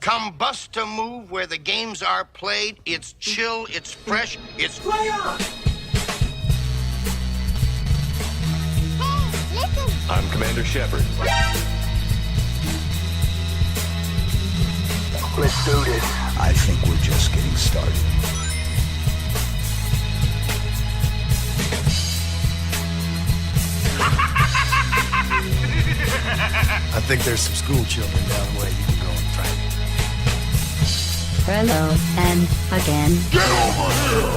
Come bust a move where the games are played. It's chill, it's fresh, it's... Play on! Hey, listen! I'm Commander Shepard. Let's do this. I think we're just getting started. I think there's some school children down the way you can go and find. Hello, and again. Get over here!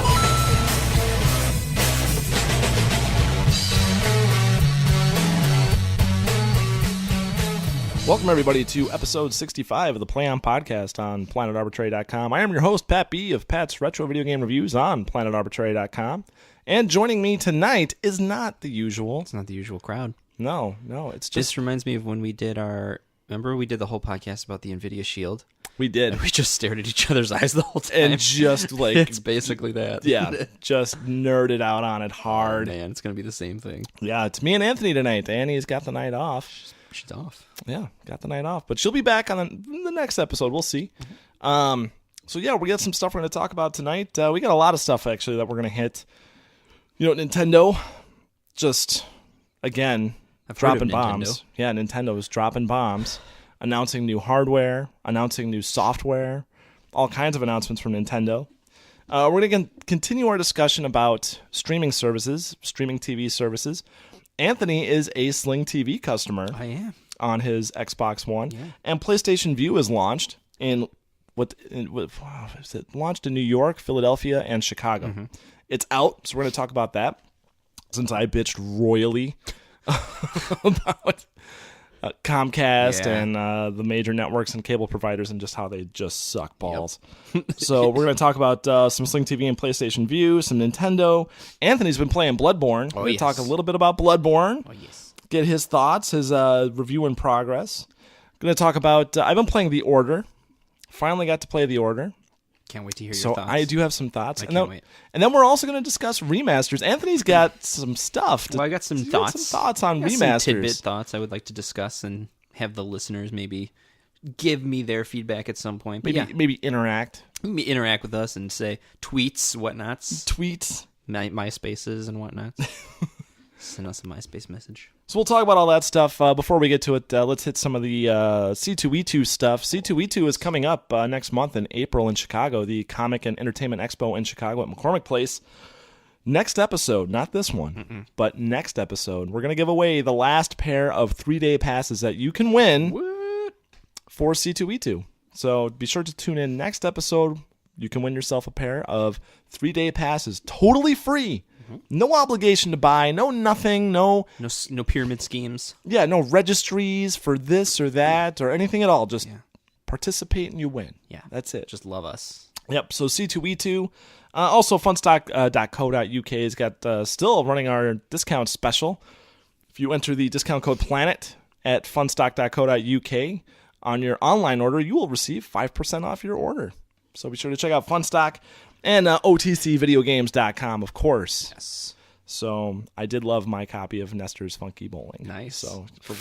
Welcome, everybody, to episode 65 of the Play On Podcast on PlanetArbitrary.com. I am your host, Pat B. of Pat's Retro Video Game Reviews on PlanetArbitrary.com. And joining me tonight is not the usual. It's not the usual crowd. No, it's just... This reminds me of when we did remember we did the whole podcast about the NVIDIA Shield? We did. And we just stared at each other's eyes the whole time. And just like... It's basically that. Yeah, just nerded out on it hard. Oh, man, it's going to be the same thing. Yeah, it's me and Anthony tonight. Annie's got the night off. She's off. Yeah, got the night off. But she'll be back on the next episode. We'll see. So, yeah, we got some stuff we're going to talk about tonight. We got a lot of stuff, actually, that we're going to hit. You know, Nintendo just, again, dropping bombs. Yeah, Nintendo is dropping bombs, announcing new hardware, announcing new software, all kinds of announcements from Nintendo. We're going to continue our discussion about streaming services, streaming TV services. Anthony is a Sling TV customer. I am. On his Xbox One. Yeah. And PlayStation Vue is launched launched in New York, Philadelphia, and Chicago. Mm-hmm. It's out, so we're going to talk about that, since I bitched royally about Comcast and the major networks and cable providers and just how they just suck balls. Yep. So we're going to talk about some Sling TV and PlayStation Vue, some Nintendo. Anthony's been playing Bloodborne. We're going to talk a little bit about Bloodborne. Oh, yes. Get his thoughts, his review in progress. Going to talk about... I've been playing The Order. Finally got to play The Order. Can't wait to hear your thoughts. So I do have some thoughts. I can't wait. And then we're also going to discuss remasters. Anthony's got some stuff. I got some thoughts. Some thoughts on remasters. Some tidbit thoughts I would like to discuss and have the listeners maybe give me their feedback at some point. But maybe interact. Maybe interact with us and say tweets, whatnots. Tweets. MySpaces and whatnots. Send us a MySpace message. So we'll talk about all that stuff. Before we get to it, let's hit some of the C2E2 stuff. C2E2 is coming up next month in April in Chicago, the Comic and Entertainment Expo in Chicago at McCormick Place. Next episode, not this one, but next episode, we're going to give away the last pair of 3-day passes that you can win for C2E2. So be sure to tune in next episode. You can win yourself a pair of 3-day passes, totally free. No obligation to buy, no nothing, no pyramid schemes. Yeah, no registries for this or that or anything at all. Just participate and you win. Yeah, that's it. Just love us. Yep. So C2E2. Also, funstock.co.uk has got still running our discount special. If you enter the discount code PLANET at funstock.co.uk on your online order, you will receive 5% off your order. So be sure to check out Funstock. And OTCVideogames.com, of course. Yes. So I did love my copy of Nestor's Funky Bowling. Nice. So for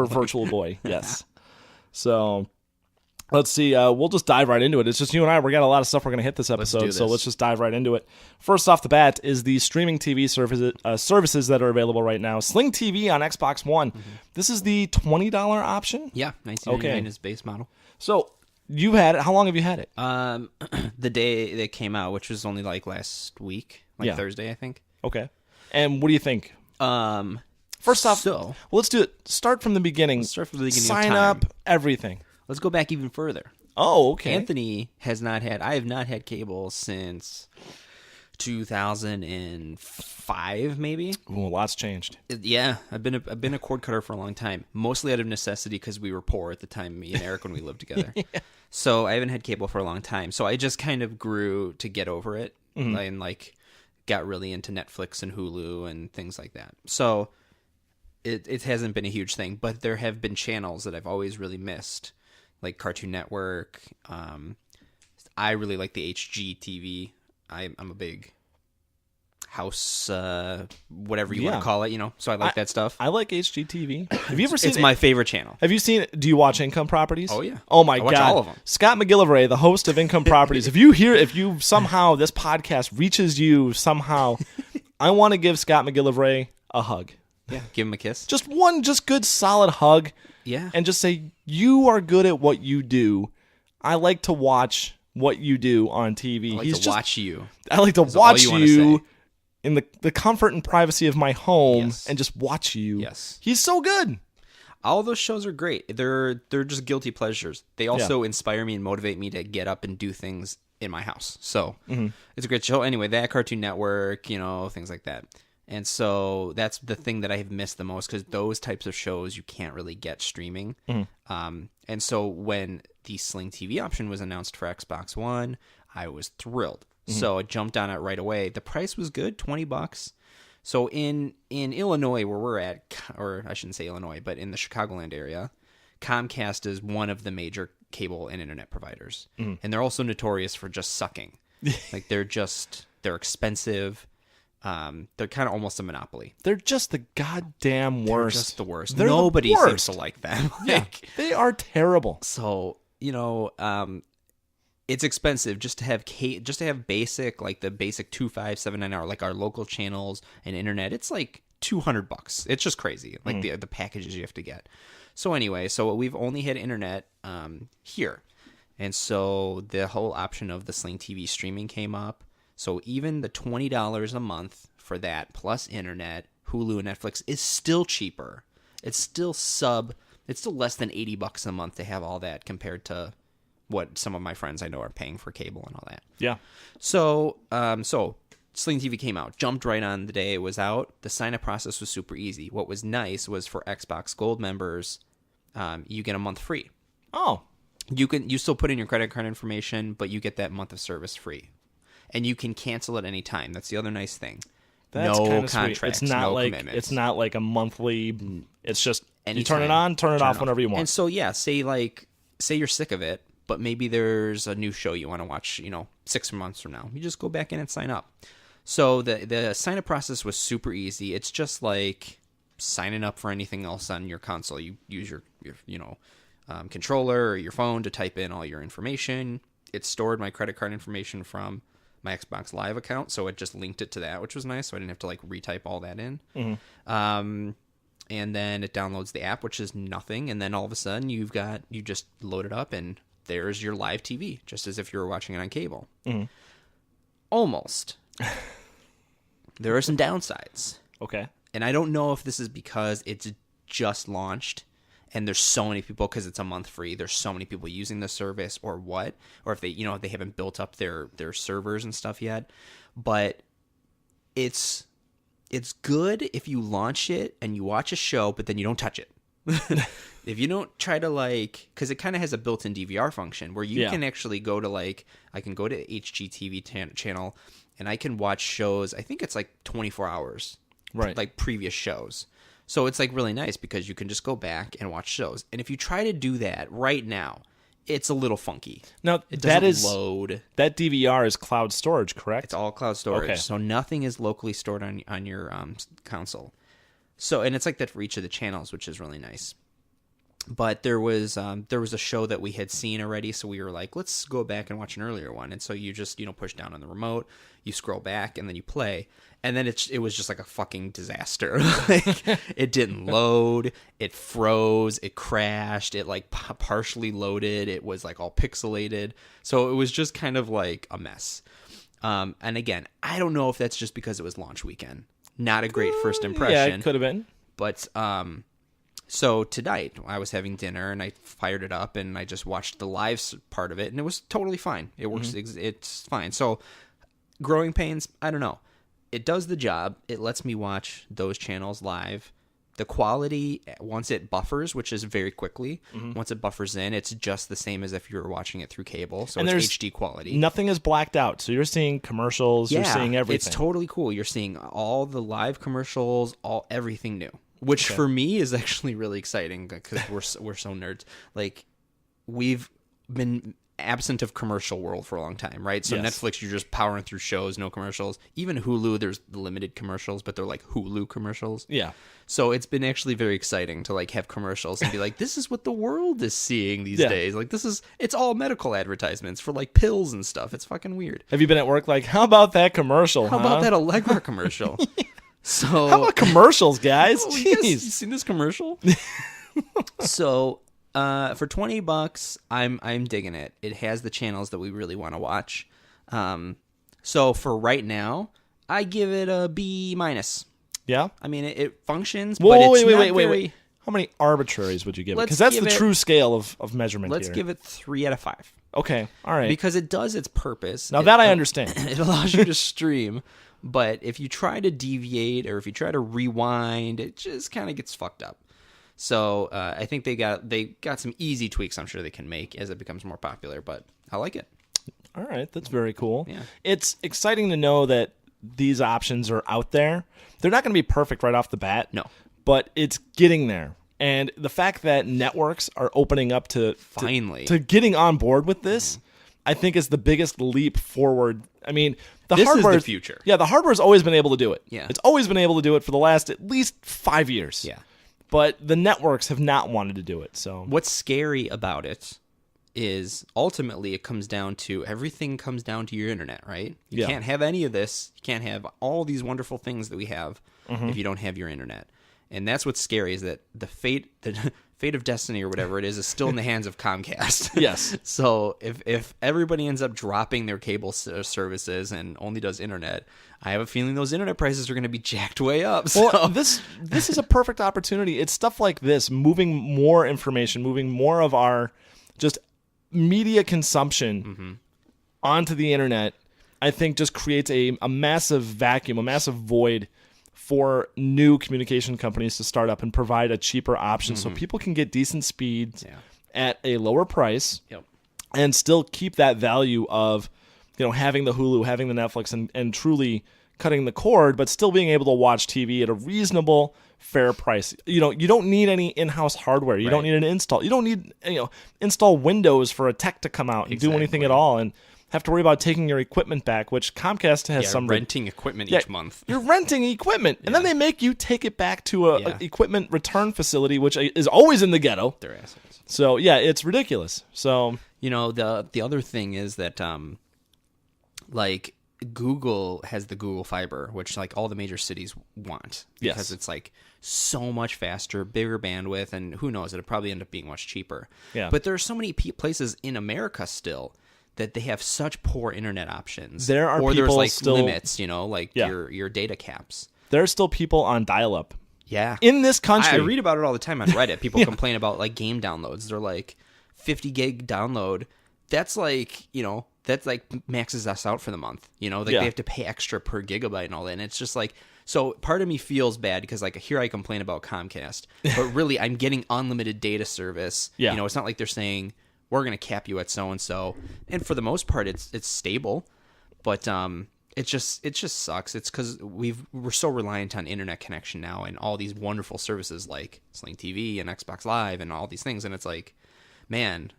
Virtual Boy, yes. So let's see. We'll just dive right into it. It's just you and I. We got a lot of stuff we're going to hit this episode, so let's just dive right into it. First off the bat is the streaming TV services that are available right now. Sling TV on Xbox One. Mm-hmm. This is the $20 option? Yeah, $19.99 is base model. So... You've had it. How long have you had it? The day they came out, which was only like last week, Thursday, I think. Okay. And what do you think? First off, let's do it. Start from the beginning. Let's start from the beginning. Sign up, everything. Let's go back even further. Oh, okay. Anthony I have not had cable since 2005, maybe. Ooh, a lot's changed. Yeah, I've been a cord cutter for a long time, mostly out of necessity because we were poor at the time, me and Eric, when we lived together. Yeah. So I haven't had cable for a long time. So I just kind of grew to get over it, and got really into Netflix and Hulu and things like that. So it hasn't been a huge thing, but there have been channels that I've always really missed, like Cartoon Network. I really like the HGTV. I'm a big house, whatever you want to call it, you know. So I like that stuff. I like HGTV. Have you ever seen It's my favorite channel. Have you seen? Do you watch Income Properties? Oh, yeah. Oh my I watch god. all of them. Scott McGillivray, the host of Income Properties. If you somehow this podcast reaches you somehow, I want to give Scott McGillivray a hug. Yeah, give him a kiss. Just one, good solid hug. Yeah. And just say you are good at what you do. I like to watch what you do on TV. I like to watch you. I like to That's all watch you wanna you say. in the comfort and privacy of my home Yes. and just watch you. Yes. He's so good. All those shows are great. They're just guilty pleasures. They also inspire me and motivate me to get up and do things in my house. So it's a great show. Anyway, that Cartoon Network, you know, things like that. And so that's the thing that I have missed the most, because those types of shows you can't really get streaming. And so when the Sling TV option was announced for Xbox One, I was thrilled. So I jumped on it right away. The price was good, $20. So in Illinois, where we're at, or I shouldn't say Illinois, but in the Chicagoland area, Comcast is one of the major cable and internet providers. And they're also notorious for just sucking. Like they're expensive. They're kind of almost a monopoly. They're just the goddamn They're worst. just the worst. They're the Nobody seems worst. to like them. Yeah, they are terrible. So, you know, it's expensive just to have basic, like the basic 2,579 hour, like our local channels and internet. It's like $200. It's just crazy. Like the packages you have to get. So anyway, so we've only had internet here. And so the whole option of the Sling TV streaming came up. So even the $20 a month for that plus internet, Hulu and Netflix is still cheaper. It's still less than $80 a month to have all that compared to what some of my friends I know are paying for cable and all that. Yeah. So Sling TV came out, jumped right on the day it was out. The sign up process was super easy. What was nice was for Xbox Gold members, you get a month free. Oh. You still put in your credit card information, but you get that month of service free. And you can cancel at any time. That's the other nice thing. That's no kinda sweet. contracts, It's not no like commitments. it's not like a monthly. It's just you Anytime. turn it on, turn it off whenever you want. And so yeah, say you're sick of it, but maybe there's a new show you want to watch, 6 months from now. You just go back in and sign up. So the sign up process was super easy. It's just like signing up for anything else on your console. You use your controller or your phone to type in all your information. It stored my credit card information from my Xbox Live account, so it just linked it to that, which was nice. So I didn't have to retype all that in. And then it downloads the app, which is nothing. And then all of a sudden you just load it up, and there's your live TV, just as if you were watching it on cable. Almost. There are some downsides. Okay. And I don't know if this is because it's just launched and there's so many people, because it's a month free, there's so many people using the service, or what, or if they haven't built up their servers and stuff yet. But it's good if you launch it and you watch a show, but then you don't touch it. If you don't try to because it kind of has a built-in DVR function where you can actually go to I can go to HGTV channel and I can watch shows. I think it's 24 hours, right? Like previous shows. So it's really nice because you can just go back and watch shows. And if you try to do that right now, it's a little funky. Now it doesn't load. That DVR is cloud storage, correct? It's all cloud storage. Okay. So nothing is locally stored on your console. So, and it's like that for each of the channels, which is really nice. But there was a show that we had seen already, so we were like, let's go back and watch an earlier one. And so you just push down on the remote, you scroll back, and then you play. And then it was just like a fucking disaster. It didn't load, it froze, it crashed, it partially loaded, it was all pixelated. So it was just kind of like a mess. And again, I don't know if that's just because it was launch weekend. Not a great first impression. Yeah, it could have been. But so tonight I was having dinner and I fired it up and I just watched the live part of it, and it was totally fine. It works. It's fine. So Growing Pains, I don't know. It does the job. It lets me watch those channels live. The quality, once it buffers, which is very quickly, once it buffers in, it's just the same as if you were watching it through cable. So it's HD quality. Nothing is blacked out. So you're seeing commercials, you're seeing everything. It's totally cool. You're seeing all the live commercials, everything new. Which for me is actually really exciting because we're so nerds. We've been absent of commercial world for a long time, right? So Yes. Netflix, you're just powering through shows, no commercials. Even Hulu, there's limited commercials, but they're like Hulu commercials. Yeah. So it's been actually very exciting to like have commercials and be like, this is what the world is seeing these Yeah. days. Like it's all medical advertisements for like pills and stuff. It's fucking weird. Have you been at work like, how about that commercial? How about that Allegra commercial? So How about commercials, guys? Oh, Jeez. you guys, you seen this commercial? So, for $20, I'm digging it. It has the channels that we really want to watch. So for right now, I give it a B-. Yeah? I mean, it functions, Whoa, but it's wait, not wait. very... How many arbitraries would you give it? Let's Because that's give the it- true scale of measurement Let's here. give it 3 out of 5. Okay, all right. Because it does its purpose. Now that I understand. It allows you to stream, but if you try to deviate or if you try to rewind, it just kind of gets fucked up. So I think they got some easy tweaks I'm sure they can make as it becomes more popular, but I like it. All right, that's very cool. Yeah. It's exciting to know that these options are out there. They're not going to be perfect right off the bat. No. But it's getting there. And the fact that networks are opening up to Finally. to getting on board with this, I think is the biggest leap forward. I mean, the This is the hardware future. Yeah, the hardware's always been able to do it. Yeah. It's always been able to do it for the last at least 5 years. Yeah. But the networks have not wanted to do it. So What's scary about it is ultimately everything comes down to your internet, right? You Yeah. can't have any of this. You can't have all these wonderful things that we have if you don't have your internet. And that's what's scary is that the fate of destiny or whatever it is still in the hands of Comcast. Yes. So if everybody ends up dropping their cable services and only does internet, I have a feeling those internet prices are going to be jacked way up. So. Well, this is a perfect opportunity. It's stuff like this, moving more information, moving more of our just media consumption onto the internet, I think just creates a massive vacuum, a massive void for new communication companies to start up and provide a cheaper option so people can get decent speeds at a lower price Yep. and still keep that value of, having the Hulu, having the Netflix, and truly cutting the cord, but still being able to watch TV at a reasonable, fair price. You don't need any in-house hardware. You don't need an install. You don't need install Windows for a tech to come out and do anything at all, and have to worry about taking your equipment back, which Comcast has some renting equipment each month. You're renting equipment, and then they make you take it back to a Yeah. equipment return facility, which is always in the ghetto. They're assholes. So yeah, it's ridiculous. So The other thing is that like Google has the Google Fiber, which like all the major cities want because Yes. it's like so much faster, bigger bandwidth, and who knows, it'll probably end up being much cheaper. Yeah. But there are so many places in America still that they have such poor internet options. There are or there's people like still- limits, like Yeah. your data caps. there are still people on dial-up Yeah. in this country. I read about it all the time on Reddit. People complain about like game downloads. They're like 50 gig download. That's like, that's like maxes us out for the month. Like Yeah. they have to pay extra per gigabyte and all that. And it's just like, so part of me feels bad because like here I complain about Comcast, but really I'm getting unlimited data service. Yeah. It's not like they're saying we're going to cap you at so-and-so. And for the most part, it's stable, but, it just sucks. It's because we're so reliant on internet connection now and all these wonderful services like Sling TV and Xbox Live and all these things. And it's like, man,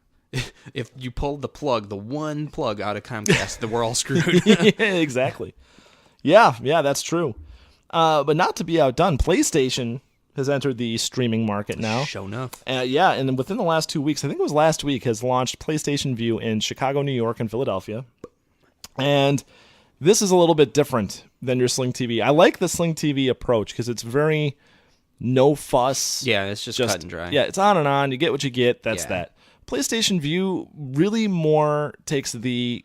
if you pull the one plug out of Comcast, then we're all screwed. Yeah, exactly. Yeah, that's true. But not to be outdone, PlayStation has entered the streaming market now. Sure enough. And within the last 2 weeks, I think it was last week, has launched PlayStation Vue in Chicago, New York, and Philadelphia. And this is a little bit different than your Sling TV. I like the Sling TV approach because it's very no fuss. Yeah, it's just cut and dry. Yeah, it's on and on. You get what you get. That's Yeah. that. PlayStation Vue really more takes this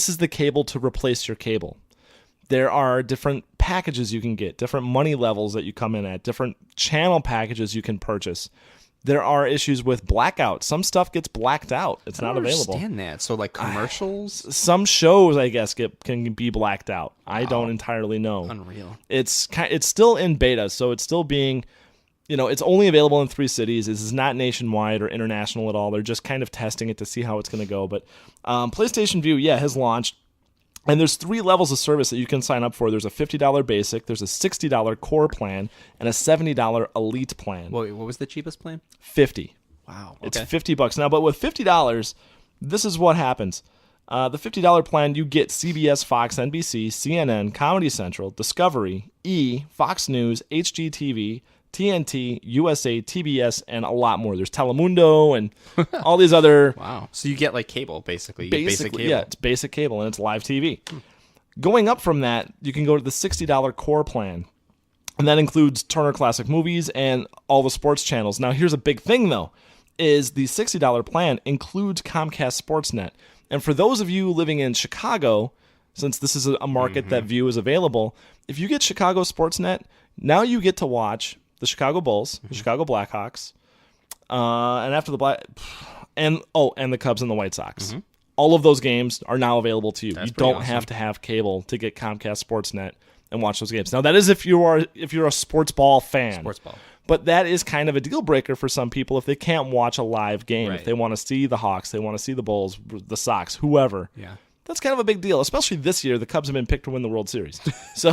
is the cable to replace your cable. There are different packages you can get, different money levels that you come in at, different channel packages you can purchase. There are issues with blackout. Some stuff gets blacked out. It's not available. I don't understand that. So like commercials? Some shows, I guess, can be blacked out. I don't entirely know. Unreal. It's still in beta, so it's still being, it's only available in 3 cities. This is not nationwide or international at all. They're just kind of testing it to see how it's going to go. But PlayStation Vue, has launched. And there's 3 levels of service that you can sign up for. There's a $50 basic, there's a $60 core plan, and a $70 elite plan. What was the cheapest plan? 50. Wow. It's $50 now, but with $50, this is what happens. The $50 plan, you get CBS, Fox, NBC, CNN, Comedy Central, Discovery, E, Fox News, HGTV, TNT, USA, TBS, and a lot more. There's Telemundo and all these other... Wow. So you get like cable, basically. You get basic cable. Yeah, it's basic cable, and it's live TV. Going up from that, you can go to the $60 core plan, and that includes Turner Classic Movies and all the sports channels. Now, here's a big thing, though, is the $60 plan includes Comcast Sportsnet. And for those of you living in Chicago, since this is a market that View is available, if you get Chicago Sportsnet, now you get to watch the Chicago Bulls, the Chicago Blackhawks, and after the and the Cubs and the White Sox. All of those games are now available to you. That's you don't awesome. have to have cable to get Comcast Sportsnet and watch those games. Now that is if you're a sports ball fan. Sports ball. But that is kind of a deal breaker for some people if they can't watch a live game. Right. If they want to see the Hawks, they want to see the Bulls, the Sox, whoever. Yeah. That's kind of a big deal, especially this year. The Cubs have been picked to win the World Series. So,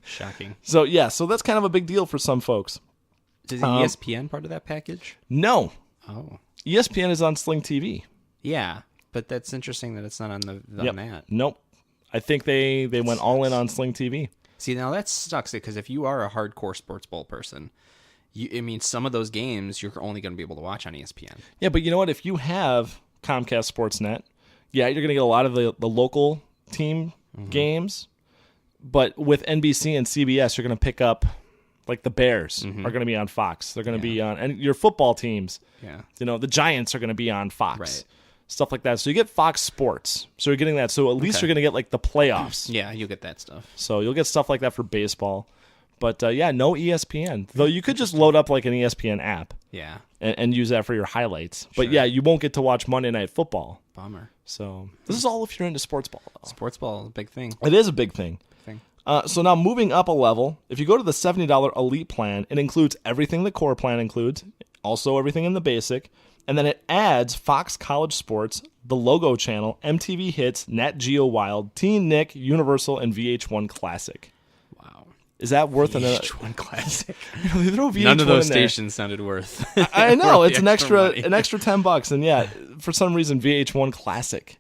Shocking. so that's kind of a big deal for some folks. Is ESPN part of that package? No. Oh. ESPN is on Sling TV. Yeah, but that's interesting that it's not on on that. Nope. I think they went all in on Sling TV. See, now that sucks because if you are a hardcore sports ball person, some of those games you're only going to be able to watch on ESPN. Yeah, but you know what? If you have Comcast Sportsnet, yeah, you're going to get a lot of the local team games. But with NBC and CBS, you're going to pick up, like the Bears are going to be on Fox. They're going to be on, and your football teams, the Giants are going to be on Fox. Right. Stuff like that. So you get Fox Sports. So you're getting that. So at least you're going to get like the playoffs. Yeah, you'll get that stuff. So you'll get stuff like that for baseball. But no ESPN. Though you could just load up like an ESPN app. Yeah. And use that for your highlights. But yeah, you won't get to watch Monday Night Football. Bummer. So this is all if you're into sports ball, though. Sports ball, big thing. It is a big thing. So now moving up a level, if you go to the $70 Elite plan, it includes everything the core plan includes, also everything in the basic, and then it adds Fox College Sports, the Logo Channel, MTV Hits, Nat Geo Wild, Teen Nick, Universal, and VH1 Classic. Wow. Is that worth VH1 Classic? They throw VH1 None of those in there. stations sounded worth. I know worth it's the an extra $10, and yeah, for some reason VH1 Classic.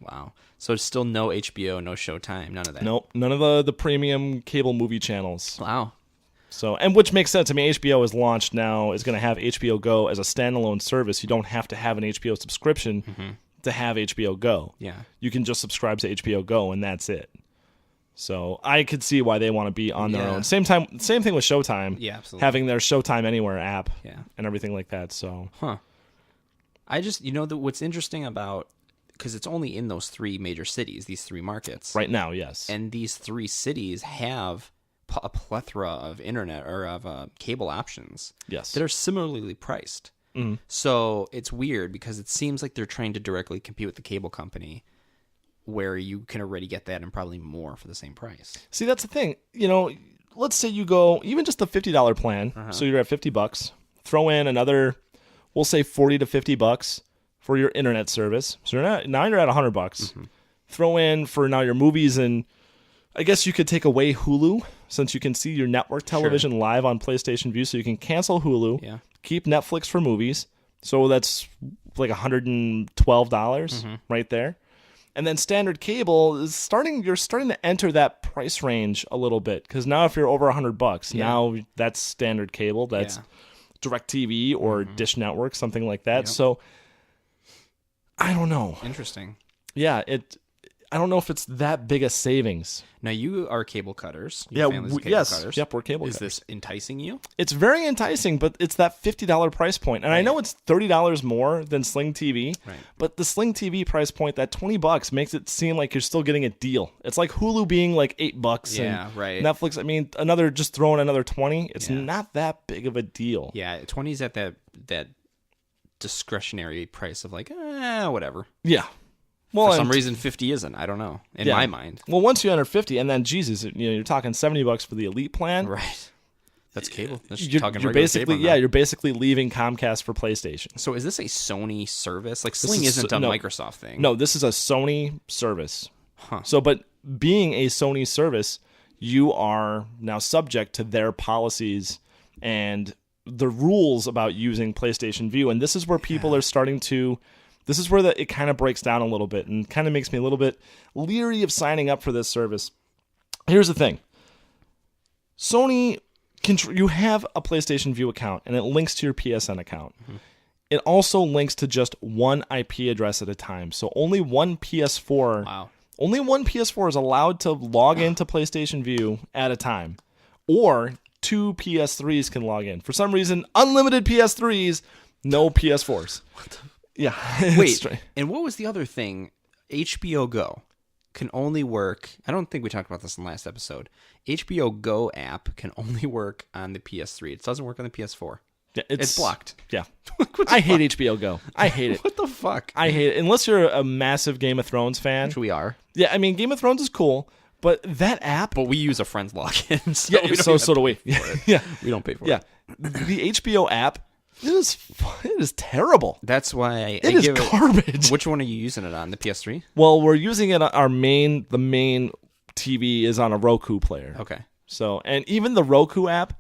Wow. So it's still no HBO, no Showtime, none of that. Nope, none of the premium cable movie channels. Wow. So, and which makes sense. I mean, HBO is launched now, is going to have HBO Go as a standalone service. You don't have to have an HBO subscription to have HBO Go. Yeah. You can just subscribe to HBO Go, and that's it. So I could see why they want to be on their own. Same thing with Showtime. Yeah, absolutely. Having their Showtime Anywhere app and everything like that. So, I just, what's interesting about, because it's only in those three major cities, these three markets. Right now, yes. And these three cities have a plethora of internet or of cable options. Yes. That are similarly priced. So it's weird because it seems like they're trying to directly compete with the cable company where you can already get that and probably more for the same price. See, that's the thing. Let's say you go, even just the $50 plan, so you're at $50, throw in another, we'll say $40 to $50 for your internet service. So now you're at $100. Throw in for now your movies, and I guess you could take away Hulu since you can see your network television live on PlayStation View. So you can cancel Hulu, keep Netflix for movies. So that's like $112 right there. And then standard cable is you're starting to enter that price range a little bit, because now if you're over $100, now that's standard cable. That's DirecTV or Dish Network, something like that. So I don't know. Interesting. Yeah, I don't know if it's that big a savings. Now you are cable cutters. Yeah, yes. Cutters. Yep, we're cable Is cutters. this enticing you? It's very enticing, but it's that $50 price point. And I know it's $30 more than Sling TV, but the Sling TV price point, that $20, makes it seem like you're still getting a deal. It's like Hulu being like $8 and Netflix, I mean, just throwing another $20. It's not that big of a deal. Yeah, 20 is at that discretionary price of like, whatever. Yeah. Well, for some reason, 50 isn't. I don't know. In my mind. Well, once you enter 50, and then Jesus, you're talking $70 for the Elite plan. Right. That's cable. That's You're basically you're basically leaving Comcast for PlayStation. So is this a Sony service? Like Sling isn't a Microsoft thing. No, this is a Sony service. So, but being a Sony service, you are now subject to their policies and the rules about using PlayStation View, and this is where people are starting to This is where it kind of breaks down a little bit and kind of makes me a little bit leery of signing up for this service. Here's the thing. Sony, you have a PlayStation View account, and it links to your PSN account. Mm-hmm. It also links to just one IP address at a time. So only one PS4. Wow. Only one PS4 is allowed to log into PlayStation View at a time. Or 2 PS3s can log in. For some reason, unlimited PS3s, no PS4s. Yeah. Wait, and what was the other thing? HBO Go can only work. I don't think we talked about this in the last episode. HBO Go app can only work on the PS3. It doesn't work on the PS4. Yeah, it's blocked. Yeah. I hate HBO Go. I hate it. What the fuck? I hate it. Unless you're a massive Game of Thrones fan. Which we are. Yeah, I mean, Game of Thrones is cool, but that app... But we use a friend's login, so yeah, we don't so do we. Yeah. We don't pay for it. Yeah. The HBO app, it is terrible. That's why it is garbage. Which one are you using it on? The PS3? Well, we're using it on the main TV is on a Roku player. Okay. So, and even the Roku app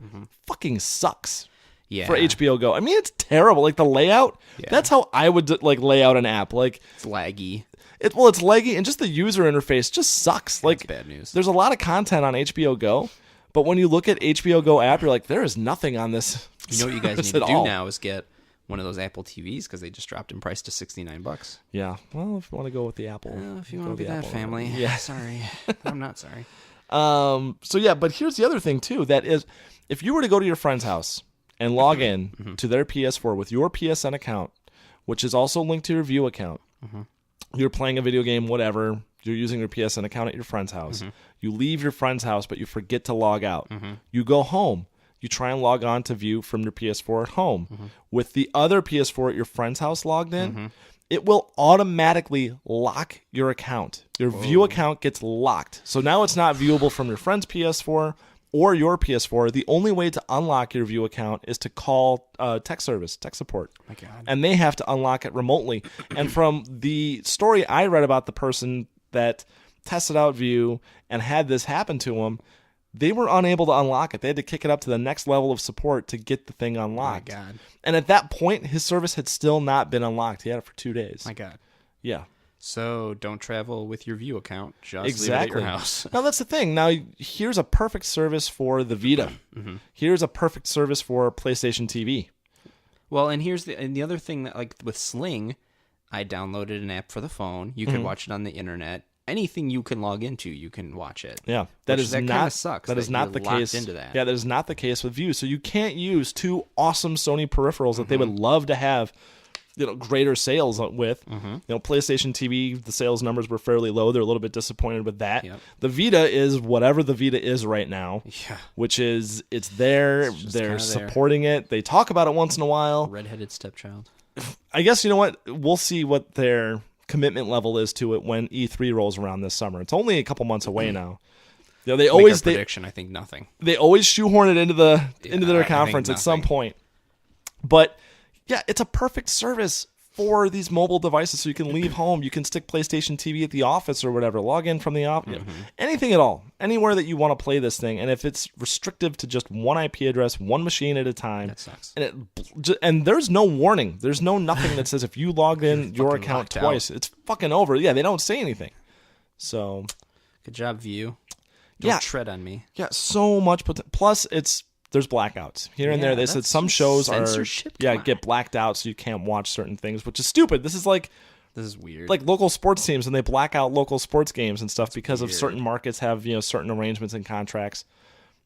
fucking sucks. Yeah. For HBO Go. I mean, it's terrible. Like the layout, that's how I would lay out an app. Like it's laggy. It's laggy, and just the user interface just sucks. Like that's bad news. There's a lot of content on HBO Go, but when you look at HBO Go app, you're like, there is nothing on this. You know what you guys need to do now is get one of those Apple TVs because they just dropped in price to $69. Yeah. Well, if you want to go with the Apple, if you want to be that family, yeah. Sorry, I'm not sorry. So yeah, but here's the other thing too. That is, if you were to go to your friend's house and log in to their PS4 with your PSN account, which is also linked to your View account. You're playing a video game, whatever. You're using your PSN account at your friend's house. You leave your friend's house, but you forget to log out. You go home. You try and log on to View from your PS4 at home. With the other PS4 at your friend's house logged in, it will automatically lock your account. Your View account gets locked. So now it's not viewable from your friend's PS4 or your PS4. The only way to unlock your View account is to call tech support. My God. And they have to unlock it remotely. And from the story I read about the person that tested out View and had this happen to them, they were unable to unlock it. They had to kick it up to the next level of support to get the thing unlocked. My God. And at that point, his service had still not been unlocked. He had it for 2 days. My God. Yeah. So don't travel with your View account. Just Exactly. leave it at your house. Now, that's the thing. Now, here's a perfect service for the Vita. Here's a perfect service for PlayStation TV. Well, and here's the other thing that, like with Sling, I downloaded an app for the phone. You can watch it on the internet. Anything you can log into, you can watch it. Yeah, that kind of sucks. That is not the case. Into that. Yeah, that is not the case with View. So you can't use 2 awesome Sony peripherals that they would love to have, greater sales with. PlayStation TV, the sales numbers were fairly low. They're a little bit disappointed with that. Yep. The Vita is whatever the Vita is right now. Yeah. Which is, it's there. They're kinda supporting it. They talk about it once in a while. Redheaded stepchild. I guess, you know what? We'll see what their commitment level is to it when E3 rolls around this summer. It's only a couple months away now. They always prediction. I think nothing. They always shoehorn it into their conference at some point. But yeah, it's a perfect service for these mobile devices, so you can leave home, you can stick PlayStation TV at the office or whatever, log in from the office, anything at all, anywhere that you want to play this thing. And if it's restrictive to just one IP address, one machine at a time, that sucks. And there's no warning, there's nothing that says if you logged in your account twice, it's fucking over. Yeah, they don't say anything. So, good job, View. Don't tread on me. Yeah, so much plus there's blackouts here and there. They said some shows get blacked out, so you can't watch certain things, which is stupid. This is weird. Like local sports teams, and they black out local sports games and stuff because of certain markets have certain arrangements and contracts.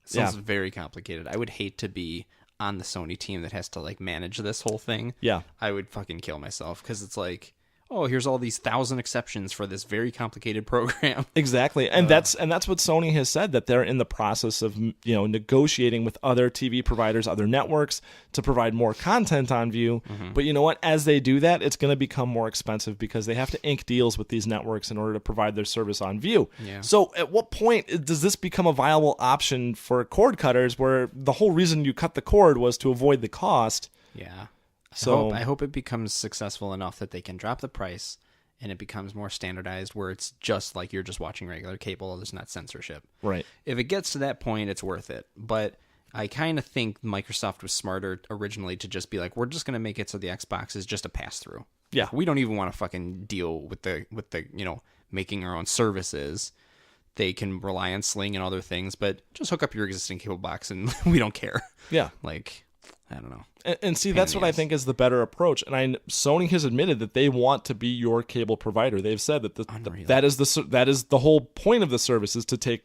Sounds very complicated. I would hate to be on the Sony team that has to manage this whole thing. Yeah, I would fucking kill myself because it's like, oh, here's all these 1,000 exceptions for this very complicated program. Exactly. And that's what Sony has said, that they're in the process of, negotiating with other TV providers, other networks to provide more content on View. But you know what? As they do that, it's going to become more expensive because they have to ink deals with these networks in order to provide their service on View. Yeah. So at what point does this become a viable option for cord cutters, where the whole reason you cut the cord was to avoid the cost? Yeah. So I hope it becomes successful enough that they can drop the price and it becomes more standardized, where it's just like you're just watching regular cable. There's not censorship. Right. If it gets to that point, it's worth it. But I kind of think Microsoft was smarter originally to just be like, we're just going to make it so the Xbox is just a pass-through. Yeah. We don't even want to fucking deal with the making our own services. They can rely on Sling and other things, but just hook up your existing cable box and we don't care. Yeah. Like, I don't know. And see, that's what I think is the better approach. And Sony has admitted that they want to be your cable provider. They've said that that is the whole point of the service, is to take,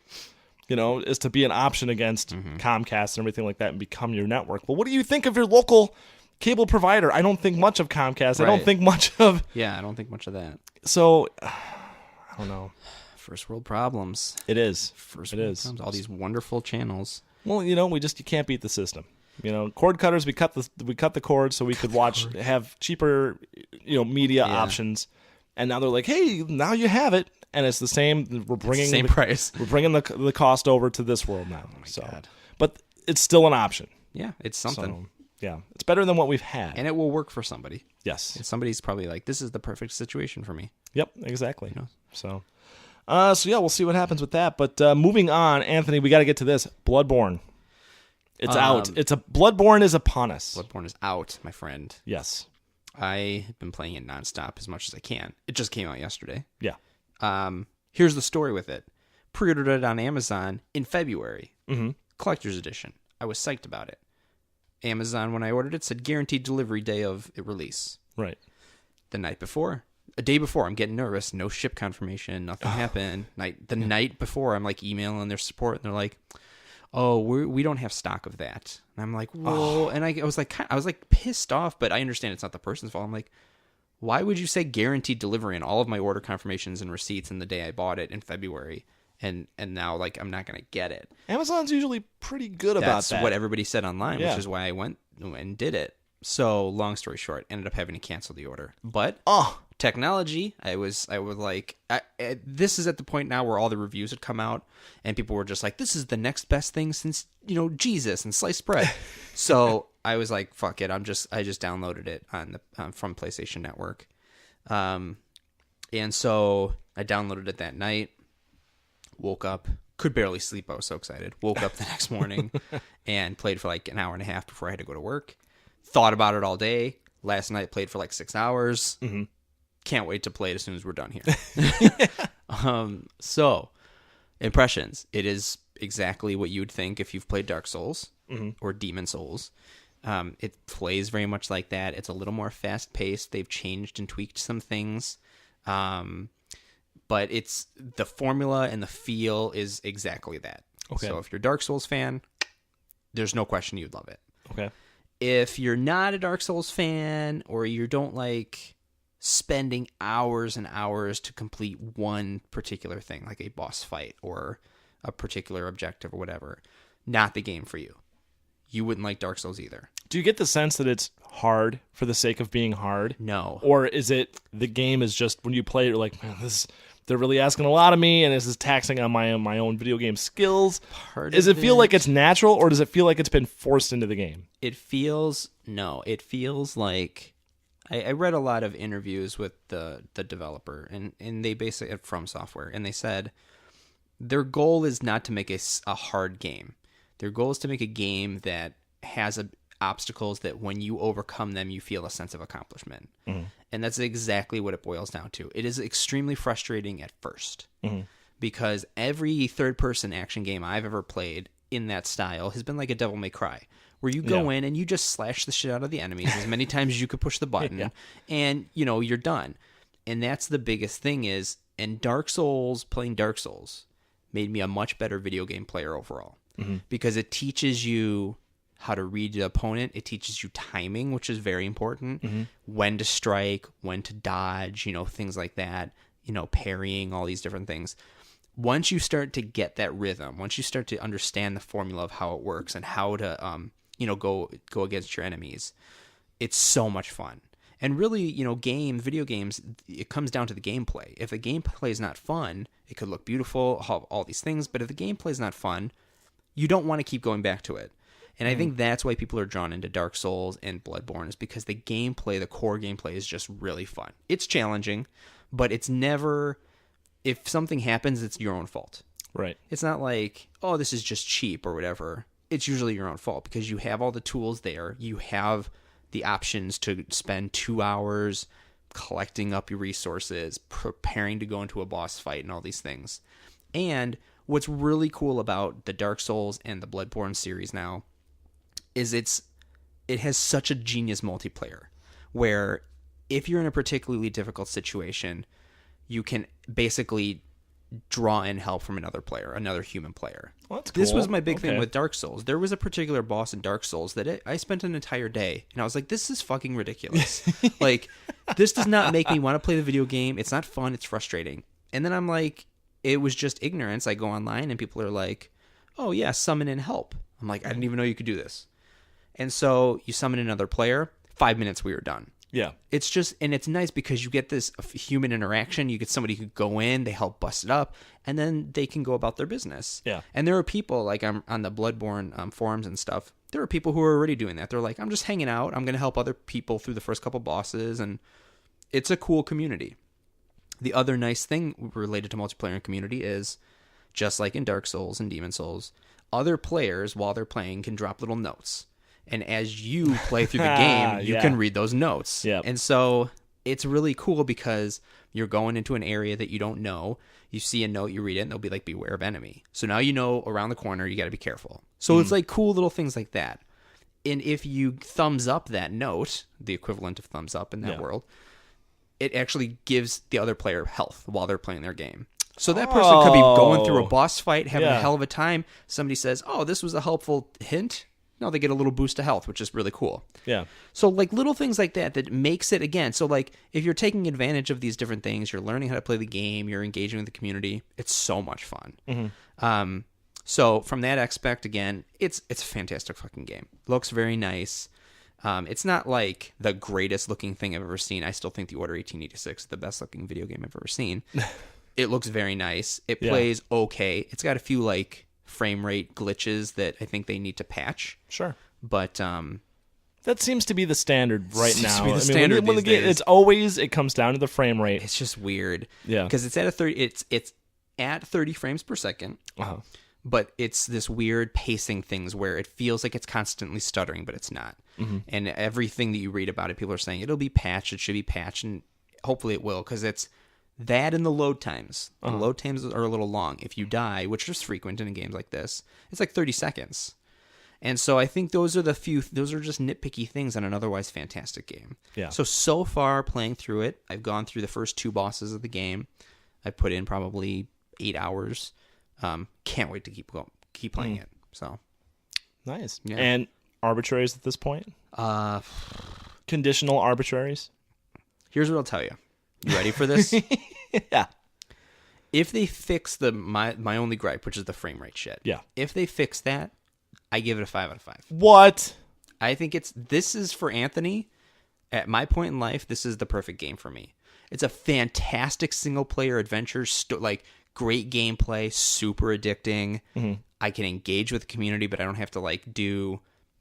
is to be an option against Comcast and everything like that and become your network. Well, what do you think of your local cable provider? I don't think much of Comcast. Right. I don't think much of... Yeah, I don't think much of that. So, I don't know. First world problems. It is. First world problems. All these wonderful channels. Well, you can't beat the system. Cord cutters, we cut the cord so we could have cheaper, media options. And now they're like, hey, now you have it. And it's the same. We're bringing same price. We're bringing the cost over to this world now. Oh my God. But it's still an option. Yeah, it's something. So, yeah, it's better than what we've had. And it will work for somebody. Yes. Somebody's probably like, this is the perfect situation for me. Yep, exactly. So yeah, we'll see what happens with that. But moving on, Anthony, we got to get to this. Bloodborne. It's out. Bloodborne is upon us. Bloodborne is out, my friend. Yes. I have been playing it nonstop as much as I can. It just came out yesterday. Yeah. Here's the story with it. Pre-ordered it on Amazon in February. Mm-hmm. Collector's edition. I was psyched about it. Amazon, when I ordered it, said guaranteed delivery day of release. Right. The day before, I'm getting nervous. No ship confirmation. Nothing happened. Night before, I'm like emailing their support, and they're like, "Oh, we don't have stock of that." And I'm like, "Whoa!" And I was like pissed off, but I understand it's not the person's fault. I'm like, why would you say guaranteed delivery on all of my order confirmations and receipts in the day I bought it in February? And now, like, I'm not going to get it. Amazon's usually pretty good about that. That's what everybody said online, Yeah. which is why I went and did it. So, long story short, ended up having to cancel the order. But technology, this is at the point now where all the reviews had come out, and people were just like, this is the next best thing since, Jesus and sliced bread. So I was like, fuck it. I just downloaded it from PlayStation Network. And so I downloaded it that night. Woke up, could barely sleep. I was so excited. Woke up the next morning and played for like an hour and a half before I had to go to work. Thought about it all day. Last night played for like 6 hours. Mm-hmm. Can't wait to play it as soon as we're done here. So, impressions. It is exactly what you'd think if you've played Dark Souls or Demon Souls. It plays very much like that. It's a little more fast-paced. They've changed and tweaked some things. But it's the formula and the feel is exactly that. Okay. So if you're a Dark Souls fan, there's no question you'd love it. Okay. If you're not a Dark Souls fan, or you don't like spending hours and hours to complete one particular thing, like a boss fight or a particular objective or whatever, not the game for you. You wouldn't like Dark Souls either. Do you get the sense that it's hard for the sake of being hard? No. Or is it the game is just, when you play it, you're like, man, they're really asking a lot of me, and this is taxing on my own video game skills. Does it feel like it's natural, or does it feel like it's been forced into the game? It feels like I read a lot of interviews with the developer, and they basically From Software, and they said their goal is not to make a hard game. Their goal is to make a game that has obstacles that when you overcome them, you feel a sense of accomplishment. Mm-hmm. And that's exactly what it boils down to. It is extremely frustrating at first because every third-person action game I've ever played in that style has been like a Devil May Cry, where you go in and you just slash the shit out of the enemies as many times as you could push the button, and you're done. And that's the biggest thing is, and playing Dark Souls made me a much better video game player overall because it teaches you how to read the opponent. It teaches you timing, which is very important. When to strike, when to dodge, things like that, parrying, all these different things. Once you start to get that rhythm, once you start to understand the formula of how it works and how to, go against your enemies, it's so much fun. And really, video games, it comes down to the gameplay. If the gameplay is not fun, it could look beautiful, all these things, but if the gameplay is not fun, you don't want to keep going back to it. And I think that's why people are drawn into Dark Souls and Bloodborne, is because the core gameplay is just really fun. It's challenging, but it's never, if something happens, it's your own fault. Right. It's not like, oh, this is just cheap or whatever. It's usually your own fault because you have all the tools there. You have the options to spend 2 hours collecting up your resources, preparing to go into a boss fight, and all these things. And what's really cool about the Dark Souls and the Bloodborne series now is it has such a genius multiplayer where if you're in a particularly difficult situation, you can basically draw in help from another human player. Well, that's This cool. was my big thing Okay. with Dark Souls. There was a particular boss in Dark Souls that I spent an entire day, and I was like, this is fucking ridiculous. Like, this does not make me want to play the video game. It's not fun. It's frustrating. And then I'm like, it was just ignorance. I go online, and people are like, oh, yeah, summon in help. I'm like, I didn't even know you could do this. And so you summon another player. 5 minutes, we were done. Yeah. It's just, and it's nice because you get this human interaction. You get somebody who go in, they help bust it up, and then they can go about their business. Yeah. And there are people, like I'm on the Bloodborne forums and stuff, there are people who are already doing that. They're like, I'm just hanging out. I'm going to help other people through the first couple bosses, and it's a cool community. The other nice thing related to multiplayer and community is, just like in Dark Souls and Demon Souls, other players, while they're playing, can drop little notes. And as you play through the game, you Yeah. can read those notes. Yep. And so it's really cool because you're going into an area that you don't know. You see a note, you read it, and they'll be like, beware of enemy. So now you know around the corner, you got to be careful. So it's like cool little things like that. And if you thumbs up that note, the equivalent of thumbs up in that Yeah. world, it actually gives the other player health while they're playing their game. So that person could be going through a boss fight, having a Yeah. hell of a time. Somebody says, oh, this was a helpful hint. No, they get a little boost of health, which is really cool. Yeah. So like little things like that makes it, again, so like if you're taking advantage of these different things, you're learning how to play the game, you're engaging with the community, it's so much fun. So from that aspect, again, it's a fantastic fucking game. Looks very nice. It's not like the greatest looking thing I've ever seen. I still think the Order 1886 is the best looking video game I've ever seen. It looks very nice. It Yeah. plays okay. It's got a few like frame rate glitches that I think they need to patch. Sure. But That seems to be the standard right Seems now. to be the I mean, standard when these the game, days. it's always, it comes down to the frame rate. it's just weird. Yeah. Because it's at a 30 it's at 30 frames per second. Uh-huh. But it's this weird pacing things where it feels like it's constantly stuttering, but it's not. And everything that you read about it, people are saying it'll be patched, it should be patched, and hopefully it will, because it's that and the load times. The load times are a little long. If you die, which is frequent in games like this, it's like 30 seconds. And so I think those are just nitpicky things on an otherwise fantastic game. Yeah. So far playing through it, I've gone through the first 2 bosses of the game. I put in probably 8 hours. Can't wait to keep playing it. So Nice. Yeah. And arbitraries at this point? Conditional arbitraries? here's what I'll tell you. You ready for this? Yeah. If they fix my only gripe, which is the frame rate shit. Yeah. If they fix that, I give it a 5 out of 5. What? I think this is for Anthony. At my point in life, this is the perfect game for me. It's a fantastic single player adventure, like great gameplay, super addicting. I can engage with the community, but I don't have to like do,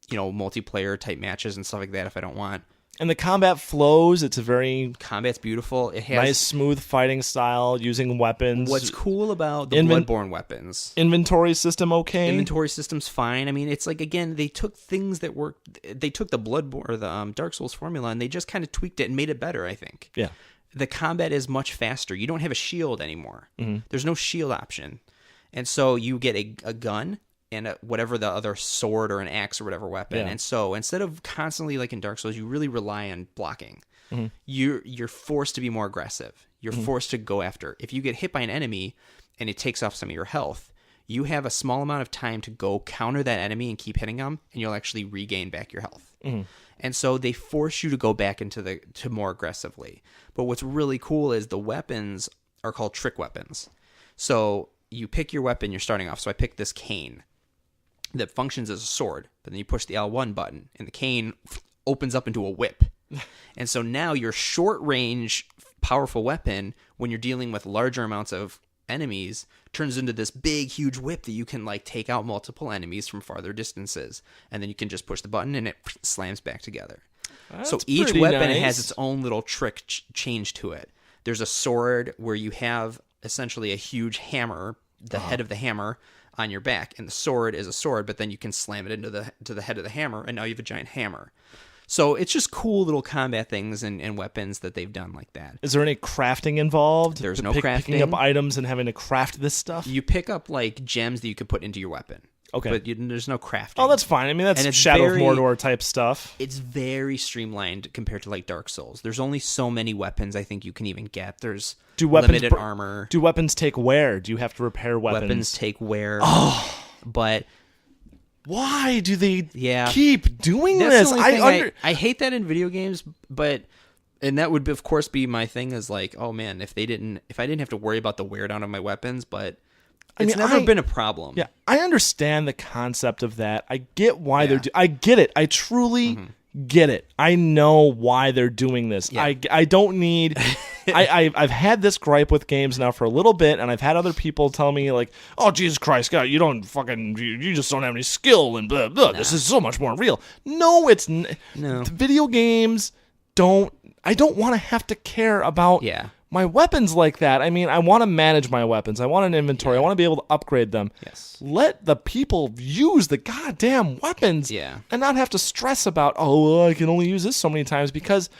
multiplayer type matches and stuff like that if I don't want. And the combat flows. It's a very Combat's beautiful. It has nice, smooth fighting style using weapons. what's cool about the Inven- Bloodborne weapons. Inventory system okay? Inventory system's fine. I mean, it's like, again, they took things that worked. They took the Bloodborne or the Dark Souls formula and they just kind of tweaked it and made it better, I think. Yeah. The combat is much faster. You don't have a shield anymore. There's no shield option. And so you get a gun and whatever the other sword or an axe or whatever weapon. Yeah. And so instead of constantly, like in Dark Souls, you really rely on blocking. You're forced to be more aggressive. You're forced to go after. If you get hit by an enemy and it takes off some of your health, you have a small amount of time to go counter that enemy and keep hitting them, and you'll actually regain back your health. And so they force you to go back to more aggressively. But what's really cool is the weapons are called trick weapons. So you pick your weapon, you're starting off. So I picked this cane that functions as a sword, but then you push the L1 button and the cane opens up into a whip. And so now your short range powerful weapon, when you're dealing with larger amounts of enemies, turns into this big huge whip that you can like take out multiple enemies from farther distances, and then you can just push the button and it slams back together. So That's each pretty weapon nice. has its own little trick change to it. There's a sword where you have essentially a huge hammer, the head of the hammer on your back, and the sword is a sword, but then you can slam it into the head of the hammer, and now you have a giant hammer. So it's just cool little combat things and weapons that they've done like that. Is there any crafting involved? There's no Picking up crafting. items and having to craft this stuff? You pick up like gems that you could put into your weapon. Okay. But there's no crafting. Oh, that's fine. I mean, that's And it's Shadow very- of Mordor type stuff. It's very streamlined compared to like Dark Souls. There's only so many weapons I think you can even get. There's limited armor. Do weapons take wear? Do you have to repair weapons? Weapons take wear. Oh. But why do they Yeah. keep doing that's this? the only thing I hate that in video games, and that would of course be my thing is like, oh man, if I didn't have to worry about the wear down of my weapons, but it's never been a problem. Yeah, I understand the concept of that. I get why I get it. I truly get it. I know why they're doing this. Yeah. I don't need. I've had this gripe with games now for a little bit, and I've had other people tell me like, "Oh Jesus Christ, God, you just don't have any skill and blah blah. This is so much more real." No, it's No. Video games don't. I don't want to have to care about my weapons like that. I mean, I want to manage my weapons. I want an inventory. I want to be able to upgrade them. Yes. Let the people use the goddamn weapons and not have to stress about, oh, well, I can only use this so many times because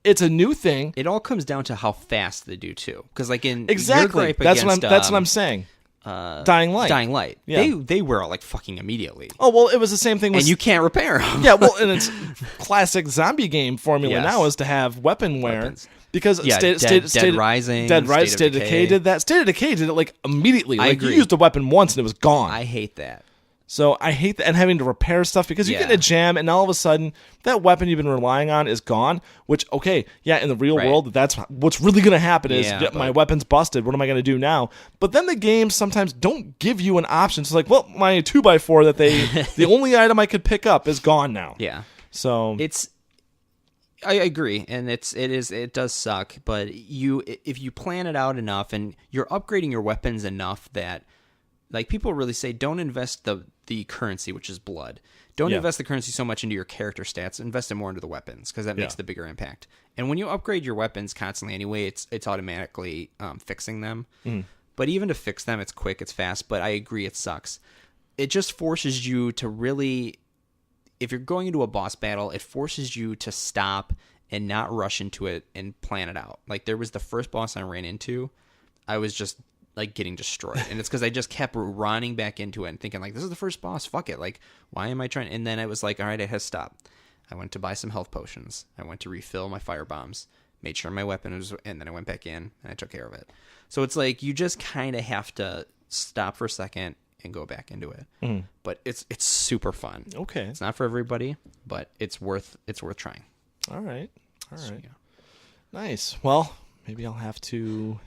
it's a new thing. It all comes down to how fast they do too. Because like in Exactly. your gripe That's against, what I'm saying. Dying Light. Dying Light. Yeah. They wear out like fucking immediately. Oh, well, it was the same thing with... And you can't repair them. Yeah, well, and it's classic zombie game formula now is to have weapon wear. Weapons. Because Dead Rising, State of Decay did that. State of Decay did it like immediately. I Like agree. you used the weapon once and it was gone. I hate that. So I hate that, and having to repair stuff because you get in a jam and all of a sudden that weapon you've been relying on is gone. Which, okay, yeah, in the real world, that's what's really going to happen is my weapon's busted. What am I going to do now? But then the games sometimes don't give you an option. It's like, well, my 2x4 that the only item I could pick up is gone now. Yeah. So I agree, and it does suck. But if you plan it out enough and you're upgrading your weapons enough that, like, people really say, don't invest the currency, which is blood. Don't invest the currency so much into your character stats. Invest it more into the weapons because that makes the bigger impact. And when you upgrade your weapons constantly anyway, it's automatically fixing them. But even to fix them, it's quick, it's fast. But I agree, it sucks. It just forces you to really, if you're going into a boss battle, it forces you to stop and not rush into it and plan it out. Like there was the first boss I ran into, I was just like getting destroyed, and it's because I just kept running back into it and thinking like, this is the first boss, fuck it, like why am I trying? And then it was like, all right, I had to stop. I went to buy some health potions, I went to refill my fire bombs, made sure my weapon was, and then I went back in and I took care of it. So it's like you just kind of have to stop for a second and go back into it. But it's super fun. Okay, it's not for everybody, but it's worth trying. All right. So, Nice. Well, maybe I'll have to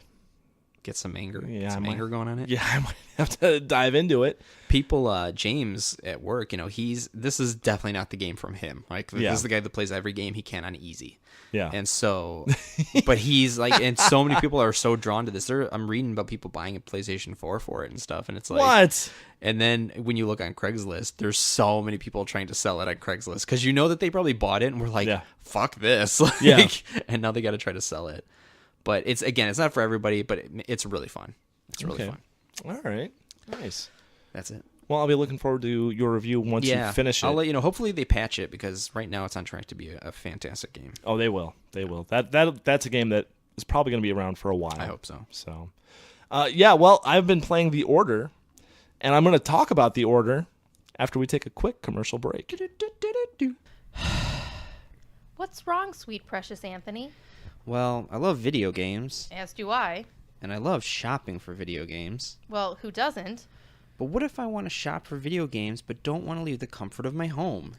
get some anger. Anger going on it. Yeah, I might have to dive into it. People, James at work, this is definitely not the game from him. Like this is the guy that plays every game he can on easy. Yeah. And so, but he's like, and so many people are so drawn to this. I'm reading about people buying a PlayStation 4 for it and stuff, and it's like, what? And then when you look on Craigslist, there's so many people trying to sell it on Craigslist because you know that they probably bought it and were like, fuck this. And now they got to try to sell it. But it's not for everybody, but it's really fun. It's really fun. All right. Nice. That's it. Well, I'll be looking forward to your review once you finish it. I'll let you know. Hopefully they patch it because right now it's on track to be a fantastic game. Oh, they will. They will. That's a game that is probably going to be around for a while. I hope so. So, well, I've been playing The Order, and I'm going to talk about The Order after we take a quick commercial break. What's wrong, sweet precious Anthony? Well, I love video games. As do I. And I love shopping for video games. Well, who doesn't? But what if I want to shop for video games but don't want to leave the comfort of my home?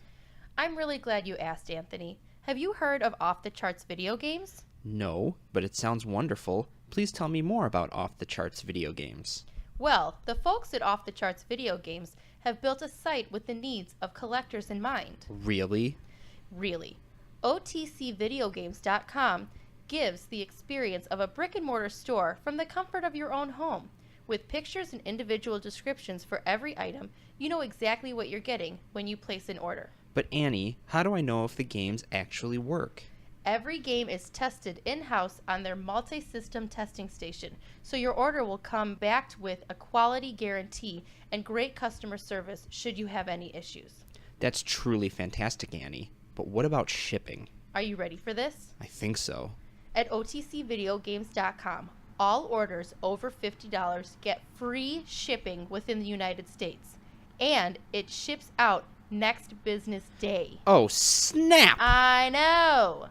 I'm really glad you asked, Anthony. Have you heard of Off the Charts video games? No, but it sounds wonderful. Please tell me more about Off the Charts video games. Well, the folks at Off the Charts video games have built a site with the needs of collectors in mind. Really? Really. OTCVideogames.com gives the experience of a brick-and-mortar store from the comfort of your own home. With pictures and individual descriptions for every item, you know exactly what you're getting when you place an order. But Annie, how do I know if the games actually work? Every game is tested in-house on their multi-system testing station, so your order will come back with a quality guarantee and great customer service should you have any issues. That's truly fantastic, Annie. But what about shipping? Are you ready for this? I think so. At OTCVideoGames.com, all orders over $50 get free shipping within the United States. And it ships out next business day. Oh, snap! I know!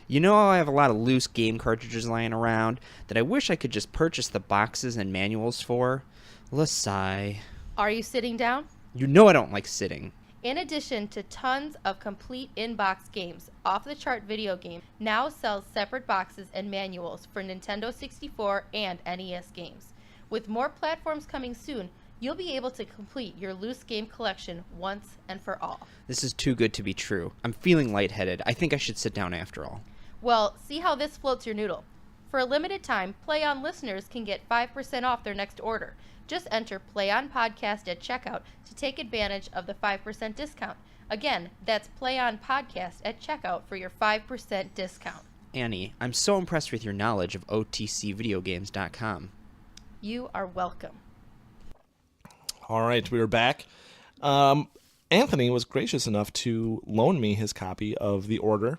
You know, I have a lot of loose game cartridges lying around that I wish I could just purchase the boxes and manuals for. Lasai. Are you sitting down? You know I don't like sitting. In addition to tons of complete in-box games, Off the Chart Video Game now sells separate boxes and manuals for Nintendo 64 and NES games. With more platforms coming soon, you'll be able to complete your loose game collection once and for all. This is too good to be true. I'm feeling lightheaded. I think I should sit down after all. Well, see how this floats your noodle. For a limited time, Play On listeners can get 5% off their next order. Just enter Play On Podcast at checkout to take advantage of the 5% discount. Again, that's Play On Podcast at checkout for your 5% discount. Annie, I'm so impressed with your knowledge of OTCVideoGames.com. You are welcome. All right, we are back. Anthony was gracious enough to loan me his copy of The Order,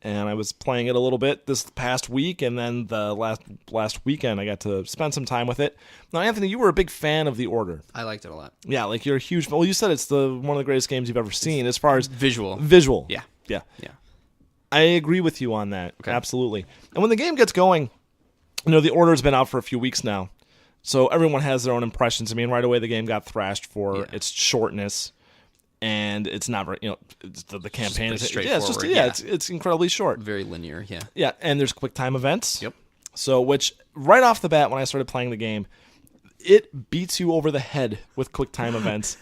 and I was playing it a little bit this past week, and then the last weekend I got to spend some time with it. Now, Anthony, you were a big fan of The Order. I liked it a lot. Yeah, like you're a huge. Well, you said it's one of the greatest games you've ever seen as far as Visual. Yeah. I agree with you on that. Okay. Absolutely. And when the game gets going, The Order's been out for a few weeks now, so everyone has their own impressions. I mean, right away the game got thrashed for its shortness. And it's not very, the campaign is straightforward. It's incredibly short. Very linear, yeah. Yeah, and there's quick time events. Yep. So, which right off the bat, when I started playing the game, it beats you over the head with quick time events.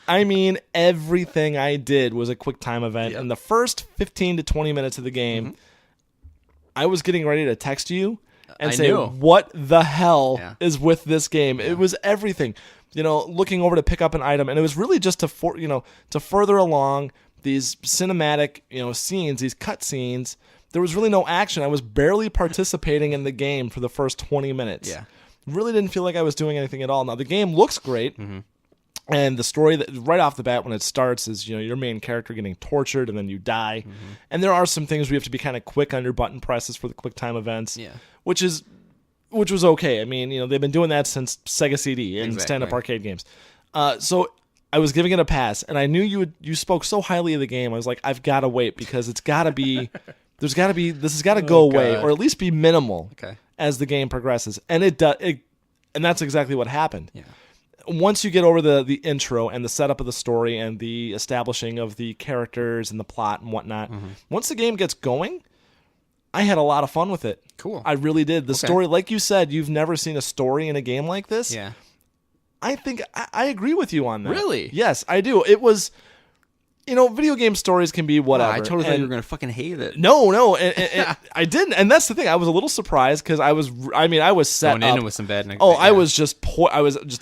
I mean, everything I did was a quick time event. Yep. In the first 15 to 20 minutes of the game, I was getting ready to text you and say, what the hell is with this game? Yeah. It was everything. Looking over to pick up an item, and it was really just to further along these cinematic, scenes, these cut scenes. There was really no action. I was barely participating in the game for the first 20 minutes. Yeah. Really didn't feel like I was doing anything at all. Now, the game looks great, and the story that right off the bat when it starts is, your main character getting tortured, and then you die. And there are some things where you have to be kind of quick on your button presses for the quick time events, which was okay. I mean, they've been doing that since Sega CD and stand-up arcade games. So I was giving it a pass, and I knew you spoke so highly of the game. I was like, I've got to wait because it's got to be, this has got to go away or at least be minimal as the game progresses. And it does, and that's exactly what happened. Yeah. Once you get over the intro and the setup of the story and the establishing of the characters and the plot and whatnot, once the game gets going, I had a lot of fun with it. Cool. I really did. The story, like you said, you've never seen a story in a game like this. Yeah. I think I agree with you on that. Really? Yes, I do. It was, video game stories can be whatever. I totally thought you were going to fucking hate it. No. I didn't. And that's the thing. I was a little surprised because I was set going up. in with some bad Oh, I was just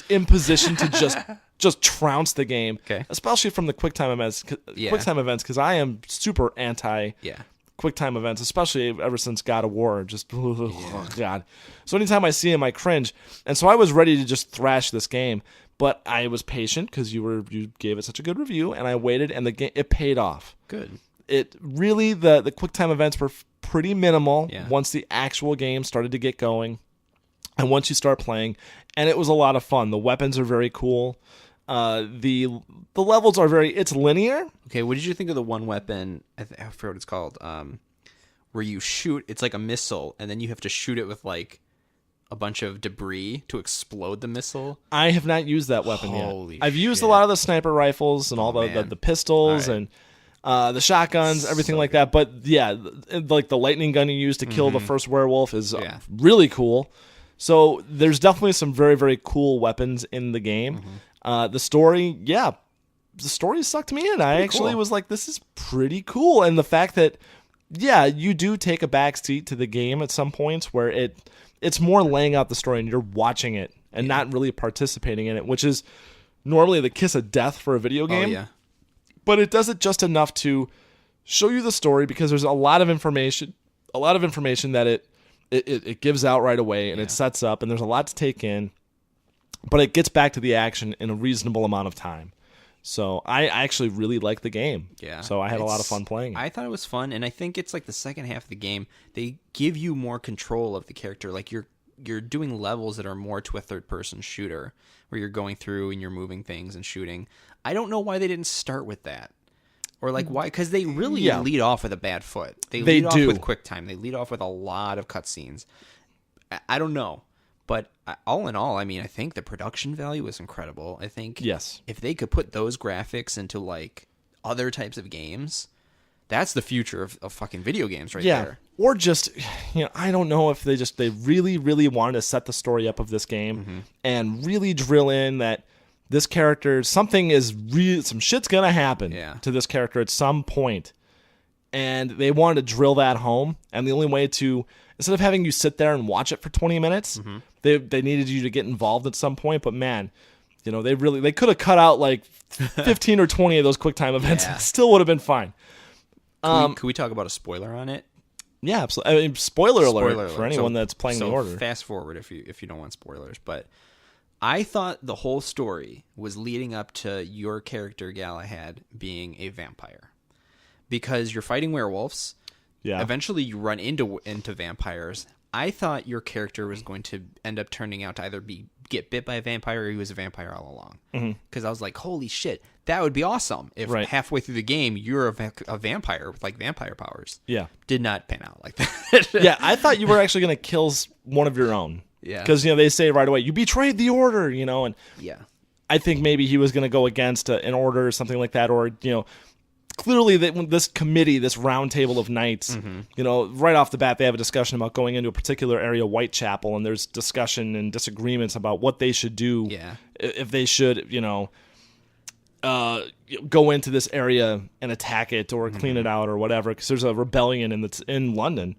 in position to just trounce the game. Okay. Especially from the quick time events. Because I am super anti. Yeah. Quick time events, especially ever since God of War, God. So anytime I see him, I cringe, and so I was ready to just thrash this game, but I was patient because you gave it such a good review, and I waited, and the game it paid off. Good. It really the quick time events were pretty minimal once the actual game started to get going, and once you start playing, and it was a lot of fun. The weapons are very cool. The levels are it's linear. Okay, what did you think of the one weapon? I forget what it's called. Where you shoot, it's like a missile, and then you have to shoot it with like a bunch of debris to explode the missile. I have not used that weapon Holy yet. I've used shit. a lot of the sniper rifles and all the pistols and the shotguns, everything like that. But yeah, like the lightning gun you use to kill the first werewolf is really cool. So there's definitely some very, very cool weapons in the game. The story, the story sucked me in. I actually was like, this is pretty cool. And the fact that, you do take a backseat to the game at some points where it's more laying out the story and you're watching it and not really participating in it, which is normally the kiss of death for a video game. Oh, yeah. But it does it just enough to show you the story because there's a lot of information that it gives out right away and it sets up, and there's a lot to take in. But it gets back to the action in a reasonable amount of time. So I actually really like the game. Yeah. So I had a lot of fun playing it. I thought it was fun, and I think it's like the second half of the game, they give you more control of the character. Like you're doing levels that are more to a third-person shooter, where you're going through and you're moving things and shooting. I don't know why they didn't start with that. Or like why? Because they really lead off with a bad foot. They lead off with QuickTime. They lead off with a lot of cutscenes. I don't know. But all in all, I mean, I think the production value is incredible. I think if they could put those graphics into like other types of games, that's the future of fucking video games right there. Or just, I don't know if they really, really wanted to set the story up of this game and really drill in that this character, some shit's gonna happen to this character at some point. And they wanted to drill that home. And the only way to, instead of having you sit there and watch it for 20 minutes, they needed you to get involved at some point. But man, they could have cut out like 15 or 20 of those QuickTime events. And it still would have been fine. Could we talk about a spoiler on it? Yeah, absolutely. I mean, spoiler alert for anyone that's playing the order. Fast forward if you don't want spoilers. But I thought the whole story was leading up to your character Galahad being a vampire. Because you're fighting werewolves. Yeah. Eventually you run into vampires. I thought your character was going to end up turning out to either get bit by a vampire or he was a vampire all along. Because I was like, holy shit, that would be awesome if halfway through the game you're a vampire with like vampire powers. Yeah. Did not pan out like that. Yeah, I thought you were actually going to kill one of your own. Yeah. Because, they say right away, you betrayed the order, and I think maybe he was going to go against an order or something like that, or, clearly this committee, this round table of knights, right off the bat, they have a discussion about going into a particular area, Whitechapel, and there's discussion and disagreements about what they should do, if they should, go into this area and attack it or clean it out or whatever, because there's a rebellion in London,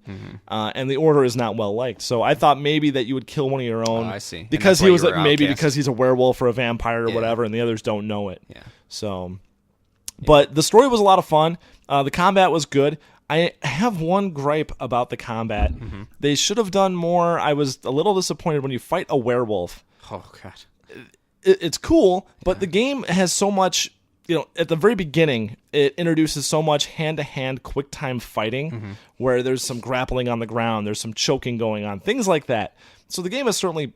and the order is not well liked. So I thought maybe that you would kill one of your own. I see. Because he was because he's a werewolf or a vampire or whatever, and the others don't know it. Yeah. So. But the story was a lot of fun. The combat was good. I have one gripe about the combat. They should have done more. I was a little disappointed when you fight a werewolf. Oh, God. It's cool, but the game has so much, at the very beginning, it introduces so much hand-to-hand quick-time fighting where there's some grappling on the ground, there's some choking going on, things like that. So the game is certainly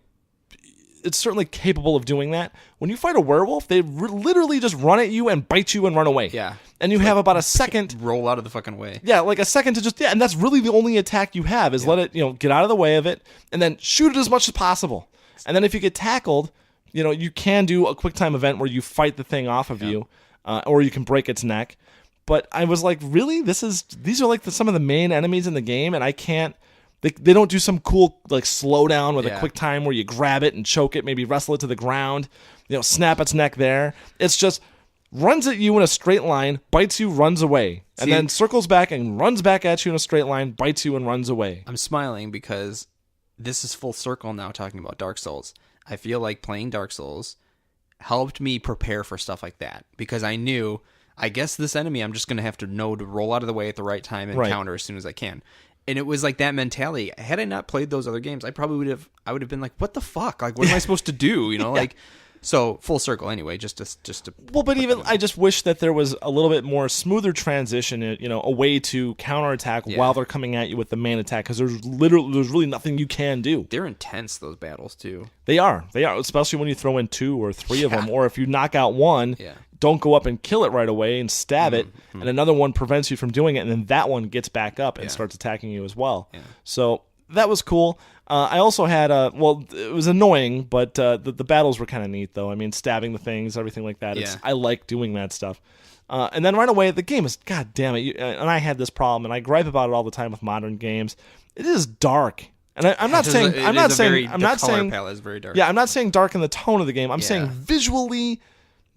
capable of doing that. When you fight a werewolf, they literally just run at you and bite you and run away. Yeah. And you have about a second. Roll out of the fucking way. Yeah, like a second to just, and that's really the only attack you have is let it, get out of the way of it and then shoot it as much as possible. And then if you get tackled, you can do a quick time event where you fight the thing off of you, or you can break its neck. But I was like, really? These are like some of the main enemies in the game, and I can't. They don't do some cool like slow down with a quick time where you grab it and choke it, maybe wrestle it to the ground, snap its neck there. It's just runs at you in a straight line, bites you, runs away, and then circles back and runs back at you in a straight line, bites you and runs away. I'm smiling because this is full circle now talking about Dark Souls. I feel like playing Dark Souls helped me prepare for stuff like that because I knew, I guess this enemy I'm just going to have to know to roll out of the way at the right time and counter as soon as I can. And it was like that mentality. Had I not played those other games, I probably would have been like, what the fuck? Like, what am I supposed to do? Like, so full circle anyway, just to. Well, but even I just wish that there was a little bit more smoother transition, a way to counterattack while they're coming at you with the main attack, because there's really nothing you can do. They're intense, those battles too. They are, especially when you throw in 2 or 3 of them, or if you knock out one. Don't go up and kill it right away and stab it, and another one prevents you from doing it, and then that one gets back up and starts attacking you as well. So that was cool. I also had it was annoying, but the battles were kind of neat, though. I mean, stabbing the things, everything like that. I like doing that stuff. And then right away, the game is, god damn it, and I had this problem, and I gripe about it all the time with modern games. It is dark. And I'm not saying the color palette is very dark. Yeah, I'm not saying dark in the tone of the game. I'm saying visually.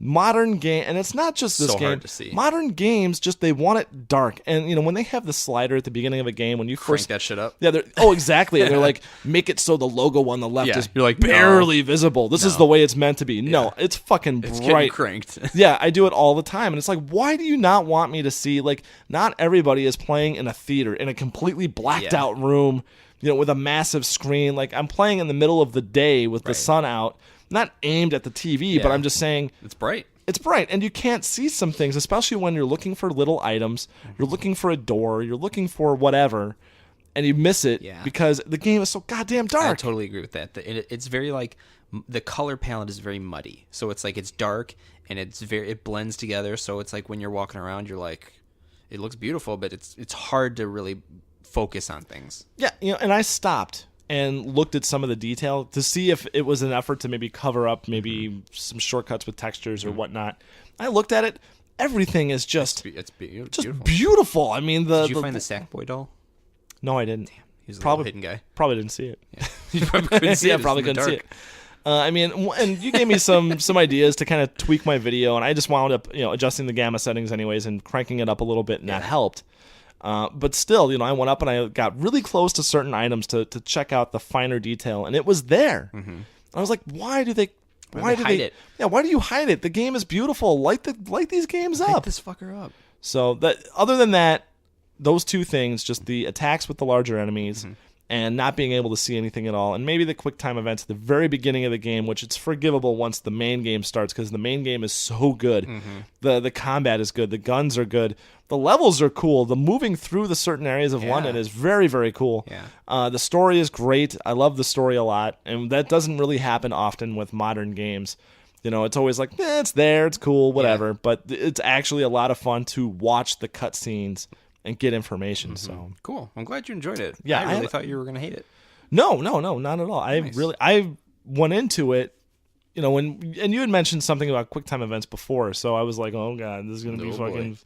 Modern game, and it's not just this game. Hard to see. Modern games, they want it dark, and when they have the slider at the beginning of a game, when you crank that shit up. Yeah, exactly. They're like, make it so the logo on the left is like barely visible. This is the way it's meant to be. No, it's fucking bright. It's getting cranked. Yeah, I do it all the time, and it's like, why do you not want me to see? Like, not everybody is playing in a theater in a completely blacked out room, with a massive screen. Like, I'm playing in the middle of the day with the sun out. Not aimed at the TV, but I'm just saying it's bright. It's bright, and you can't see some things, especially when you're looking for little items, you're looking for a door, you're looking for whatever, and you miss it because the game is so goddamn dark. I totally agree with that. It's very like the color palette is very muddy, so it's like it's dark and it blends together. So it's like when you're walking around, you're like, it looks beautiful, but it's hard to really focus on things. Yeah, and I stopped and looked at some of the detail to see if it was an effort to maybe cover up maybe some shortcuts with textures or whatnot. I looked at it. Everything is just beautiful. I mean, did you find the Sackboy doll? No, I didn't. Damn, he was a probably hidden guy. Probably didn't see it. Yeah. You probably couldn't see it. Probably couldn't see it. I mean, and you gave me some ideas to kind of tweak my video, and I just wound up adjusting the gamma settings anyways and cranking it up a little bit, and that helped. But still, I went up and I got really close to certain items to check out the finer detail, and it was there. Mm-hmm. I was like, why do they hide it? Yeah, why do you hide it? The game is beautiful. Light these games up. Light this fucker up. So that other than that, those two things, just the attacks with the larger enemies and not being able to see anything at all, and maybe the quick time events at the very beginning of the game, which it's forgivable once the main game starts because the main game is so good. Mm-hmm. The combat is good. The guns are good. The levels are cool. The moving through the certain areas of London is very, very cool. Yeah. The story is great. I love the story a lot, and that doesn't really happen often with modern games. It's always like, it's there, it's cool, whatever. Yeah. But it's actually a lot of fun to watch the cutscenes and get information. So cool. I'm glad you enjoyed it. Yeah, I really thought you were going to hate it. No, not at all. I went into it, and you had mentioned something about QuickTime events before, so I was like, oh god, this is going to be fucking.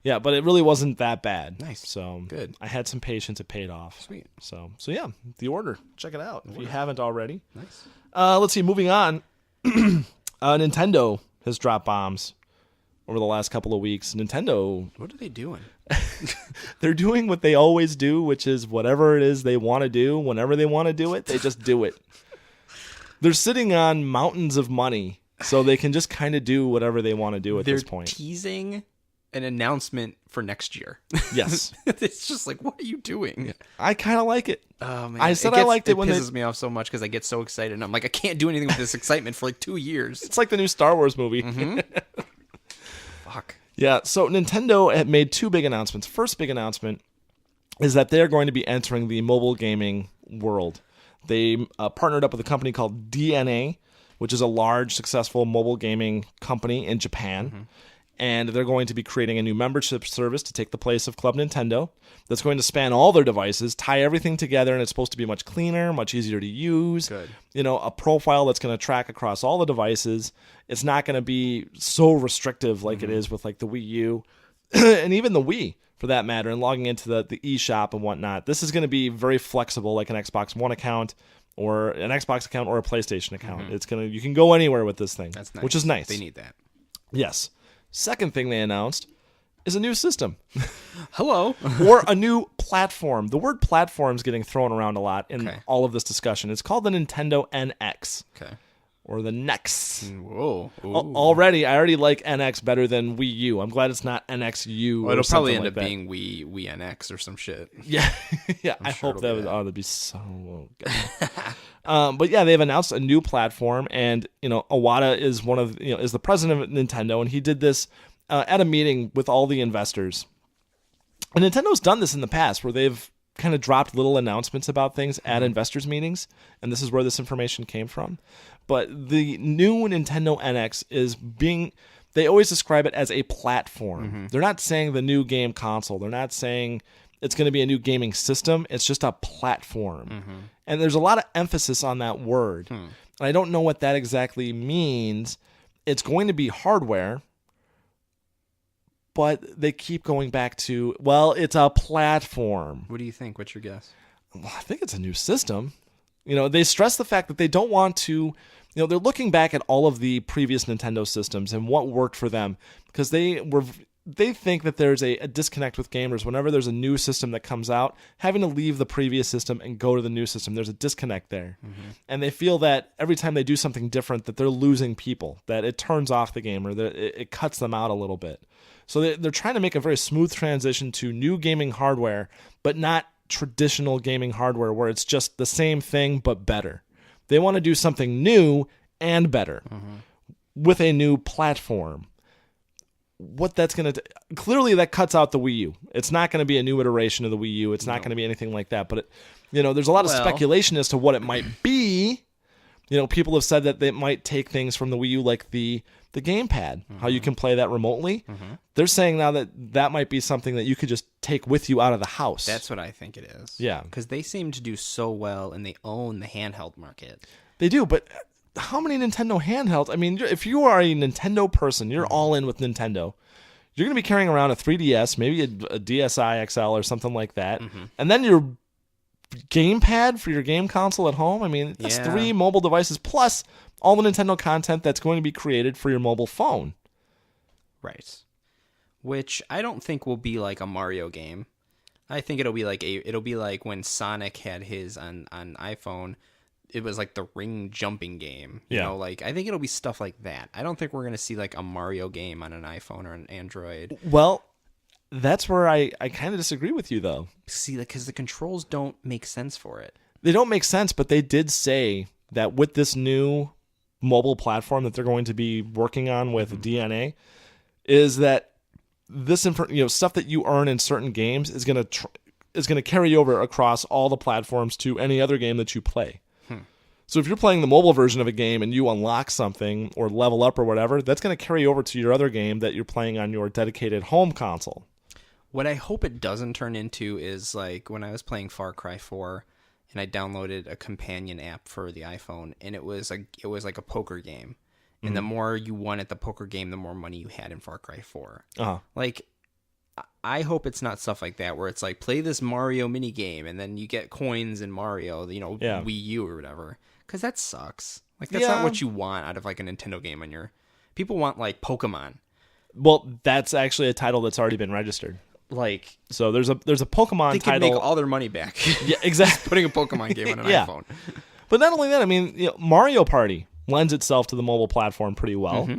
Yeah, but it really wasn't that bad. Nice. So good. I had some patience. It paid off. Sweet. So yeah, The Order. Check it out if you haven't already. Nice. Let's see. Moving on. Nintendo has dropped bombs over the last couple of weeks. Nintendo. What are they doing? They're doing what they always do, which is whatever it is they want to do, whenever they want to do it, they just do it. They're sitting on mountains of money, so they can just kind of do whatever they want to do at this point. They're teasing an announcement for next year. Yes. It's just like, what are you doing? I kind of like it. Oh, man. I said I liked it when it pisses me off so much because I get so excited. And I'm like, I can't do anything with this excitement for like 2 years. It's like the new Star Wars movie. Mm-hmm. Fuck. Yeah, so Nintendo had made two big announcements. First big announcement is that they're going to be entering the mobile gaming world. They partnered up with a company called DNA, which is a large, successful mobile gaming company in Japan. Mm-hmm. And they're going to be creating a new membership service to take the place of Club Nintendo that's going to span all their devices, tie everything together, and it's supposed to be much cleaner, much easier to use. Good. A profile that's going to track across all the devices. It's not going to be so restrictive like it is with like the Wii U and even the Wii for that matter, and logging into the eShop and whatnot. This is going to be very flexible, like an Xbox One account or an Xbox account or a PlayStation account. You can go anywhere with this thing. That's nice. Which is nice. They need that. Yes. Second thing they announced is a new system. Hello. Or a new platform. The word platform is getting thrown around a lot in all of this discussion. It's called the Nintendo NX. Okay. Or the NEX. Whoa. I already like NX better than Wii U. I'm glad it's not NXU. Well, it'll probably end up being Wii NX or some shit. Yeah. Yeah. I hope that would. That'd be so good. But yeah, they've announced a new platform, and Iwata is is the president of Nintendo, and he did this at a meeting with all the investors. And Nintendo's done this in the past, where they've kind of dropped little announcements about things at investors meetings, and this is where this information came from. But the new Nintendo NX is they always describe it as a platform. Mm-hmm. They're not saying the new game console. They're not saying it's going to be a new gaming system. It's just a platform. Mm-hmm. And there's a lot of emphasis on that word. And I don't know what that exactly means. It's going to be hardware, but they keep going back to, it's a platform. What do you think? What's your guess? Well, I think it's a new system. They stress the fact that they don't want to, they're looking back at all of the previous Nintendo systems and what worked for them, because they think that there's a disconnect with gamers whenever there's a new system that comes out, having to leave the previous system and go to the new system. There's a disconnect there. Mm-hmm. And they feel that every time they do something different, that they're losing people, that it turns off the gamer, that it cuts them out a little bit. So they're trying to make a very smooth transition to new gaming hardware, but not traditional gaming hardware where it's just the same thing but better. They want to do something new and better. Mm-hmm. with a new platform, what that's going to clearly that cuts out the Wii U. It's not going to be a new iteration of the Wii U. It's not going to be anything like that. But there's a lot of speculation as to what it might be. People have said that they might take things from the Wii U, like the gamepad, how you can play that remotely. They're saying now that might be something that you could just take with you out of the house. That's what I think it is. Yeah, because they seem to do so well, and they own the handheld market. They do, but how many Nintendo handhelds? I mean, if you are a Nintendo person, you're all in with Nintendo. You're going to be carrying around a 3DS, maybe a DSi XL or something like that, and then your gamepad for your game console at home. I mean, that's 3 mobile devices plus all the Nintendo content that's going to be created for your mobile phone. Right. Which I don't think will be like a Mario game. I think it'll be like when Sonic had his on iPhone. It was like the ring jumping game. I think it'll be stuff like that. I don't think we're going to see like a Mario game on an iPhone or an Android. Well, that's where I kind of disagree with you, though. See, because the controls don't make sense for it. They don't make sense, but they did say that with this new mobile platform that they're going to be working on with DNA, is that this stuff that you earn in certain games is going to carry over across all the platforms to any other game that you play. So if you're playing the mobile version of a game and you unlock something or level up or whatever, that's going to carry over to your other game that you're playing on your dedicated home console. What I hope it doesn't turn into is like when I was playing Far Cry 4 and I downloaded a companion app for the iPhone, and it was like a poker game. And the more you won at the poker game, the more money you had in Far Cry 4. Like, I hope it's not stuff like that where it's like play this Mario mini game and then you get coins in Mario, Wii U or whatever. Because that sucks. Like, that's not what you want out of like a Nintendo game on your. People want like Pokemon. Well, that's actually a title that's already been registered. Like, so there's a Pokemon they title. They could make all their money back. Yeah, exactly. Putting a Pokemon game on an iPhone. But not only that, I mean, Mario Party lends itself to the mobile platform pretty well.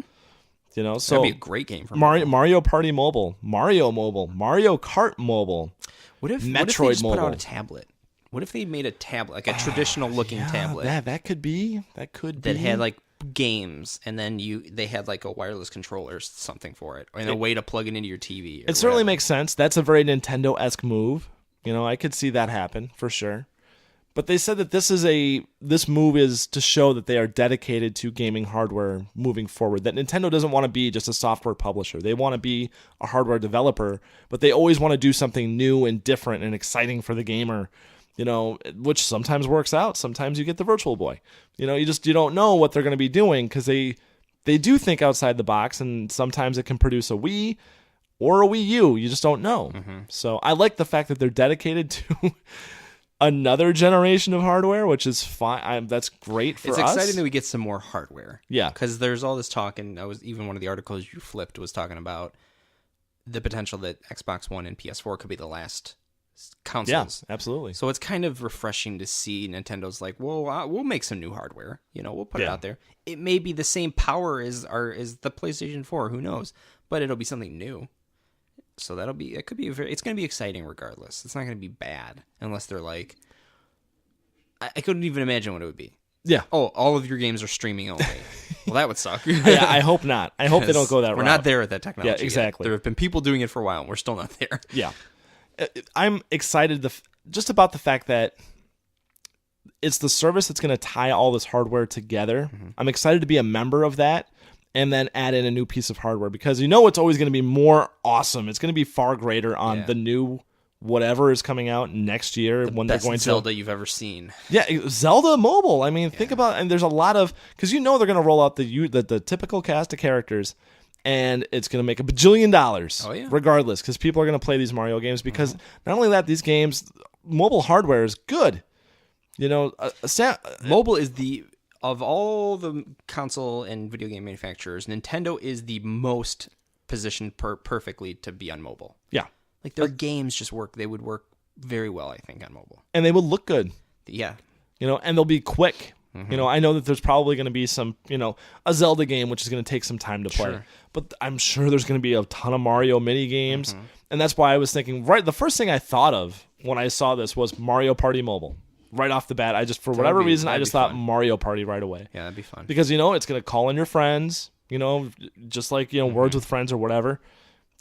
So that'd be a great game for Mario Party Mobile, Mario Mobile, Mario Kart Mobile. What if Metroid they just Mobile put out a tablet? What if they made a tablet, like a traditional looking tablet? That could be. That had like games, and then they had like a wireless controller or something for it, and a way to plug it into your TV. It certainly makes sense. That's a very Nintendo-esque move. I could see that happen for sure. But they said that this move is to show that they are dedicated to gaming hardware moving forward. That Nintendo doesn't want to be just a software publisher. They want to be a hardware developer, but they always want to do something new and different and exciting for the gamer. Which sometimes works out. Sometimes you get the Virtual Boy. You don't know what they're going to be doing because they do think outside the box, and sometimes it can produce a Wii or a Wii U. You just don't know. So I like the fact that they're dedicated to another generation of hardware, which is fine. That's great for us. It's exciting that we get some more hardware. Yeah. Because there's all this talk, and even one of the articles you flipped was talking about the potential that Xbox One and PS4 could be the last consoles. Yeah, absolutely. So it's kind of refreshing to see Nintendo's like, well, we'll make some new hardware. We'll put it out there. It may be the same power as the PlayStation 4. Who knows? But it'll be something new. So it's going to be exciting regardless. It's not going to be bad unless they're like, I couldn't even imagine what it would be. Yeah. Oh, all of your games are streaming only. Well, that would suck. Yeah, I hope not. I hope they don't go that route. We're not there at that technology. Yeah, exactly. Yet. There have been people doing it for a while, and we're still not there. Yeah. I'm excited just about the fact that it's the service that's going to tie all this hardware together. I'm excited to be a member of that and then add in a new piece of hardware because it's always going to be more awesome. It's going to be far greater on the new whatever is coming out next year when they're going to Zelda you've ever seen. Yeah, Zelda mobile. I mean, think about, and there's a lot of, because they're going to roll out the typical cast of characters. And it's going to make $1 bajillion regardless, because people are going to play these Mario games. Because not only that, these games, mobile hardware is good. Mobile is of all the console and video game manufacturers, Nintendo is the most positioned perfectly to be on mobile. Yeah, like their games just work. They would work very well, I think, on mobile, and they would look good. Yeah, and they'll be quick. I know that there's probably going to be some, a Zelda game, which is going to take some time to play. Sure. But I'm sure there's going to be a ton of Mario mini games. And that's why I was thinking, the first thing I thought of when I saw this was Mario Party Mobile. Right off the bat, for whatever reason, I just thought Mario Party right away. Yeah, that'd be fun. Because, it's going to call in your friends. just like, Words with Friends or whatever.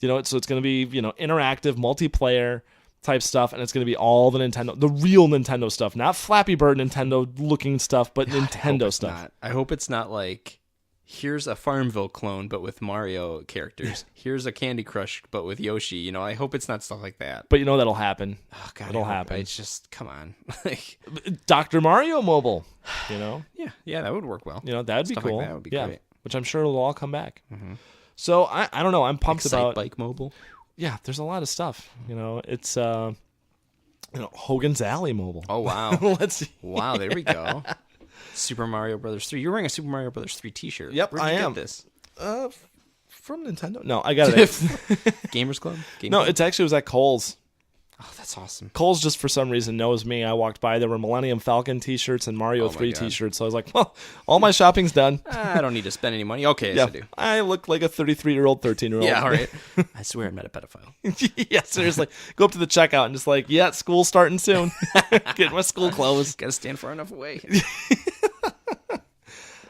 So it's going to be, interactive, multiplayer type stuff, and it's going to be all the real Nintendo stuff, not Flappy Bird Nintendo looking stuff, but Nintendo stuff. I hope it's not like, here's a Farmville clone, but with Mario characters. Here's a Candy Crush, but with Yoshi. I hope it's not stuff like that. But that'll happen. Oh, God, it'll happen. It's just, come on. Dr. Mario Mobile, Yeah, that would work well. That'd be Stuff cool. like that would be great. Which I'm sure will all come back. Mm-hmm. So I don't know. I'm pumped about Bike Mobile. Yeah, there's a lot of stuff. It's Hogan's Alley Mobile. Oh wow. Let's see. Wow, there we go. Super Mario Brothers 3. You're wearing a Super Mario Brothers 3 t-shirt. Yep, Where'd you am. get this? From Nintendo? No, I got it. Gamers Club? No, it was at Kohl's. Oh, that's awesome. Kohl's just for some reason knows me. I walked by. There were Millennium Falcon t-shirts and Mario 3 t-shirts. So I was like, well, all my shopping's done. I don't need to spend any money. Okay, yes, I do. I look like a 33-year-old, 13-year-old. Yeah, all right. I swear I'm not a pedophile. Yeah, seriously. Go up to the checkout and just like, yeah, school's starting soon. Get my school clothes. Gotta stand far enough away.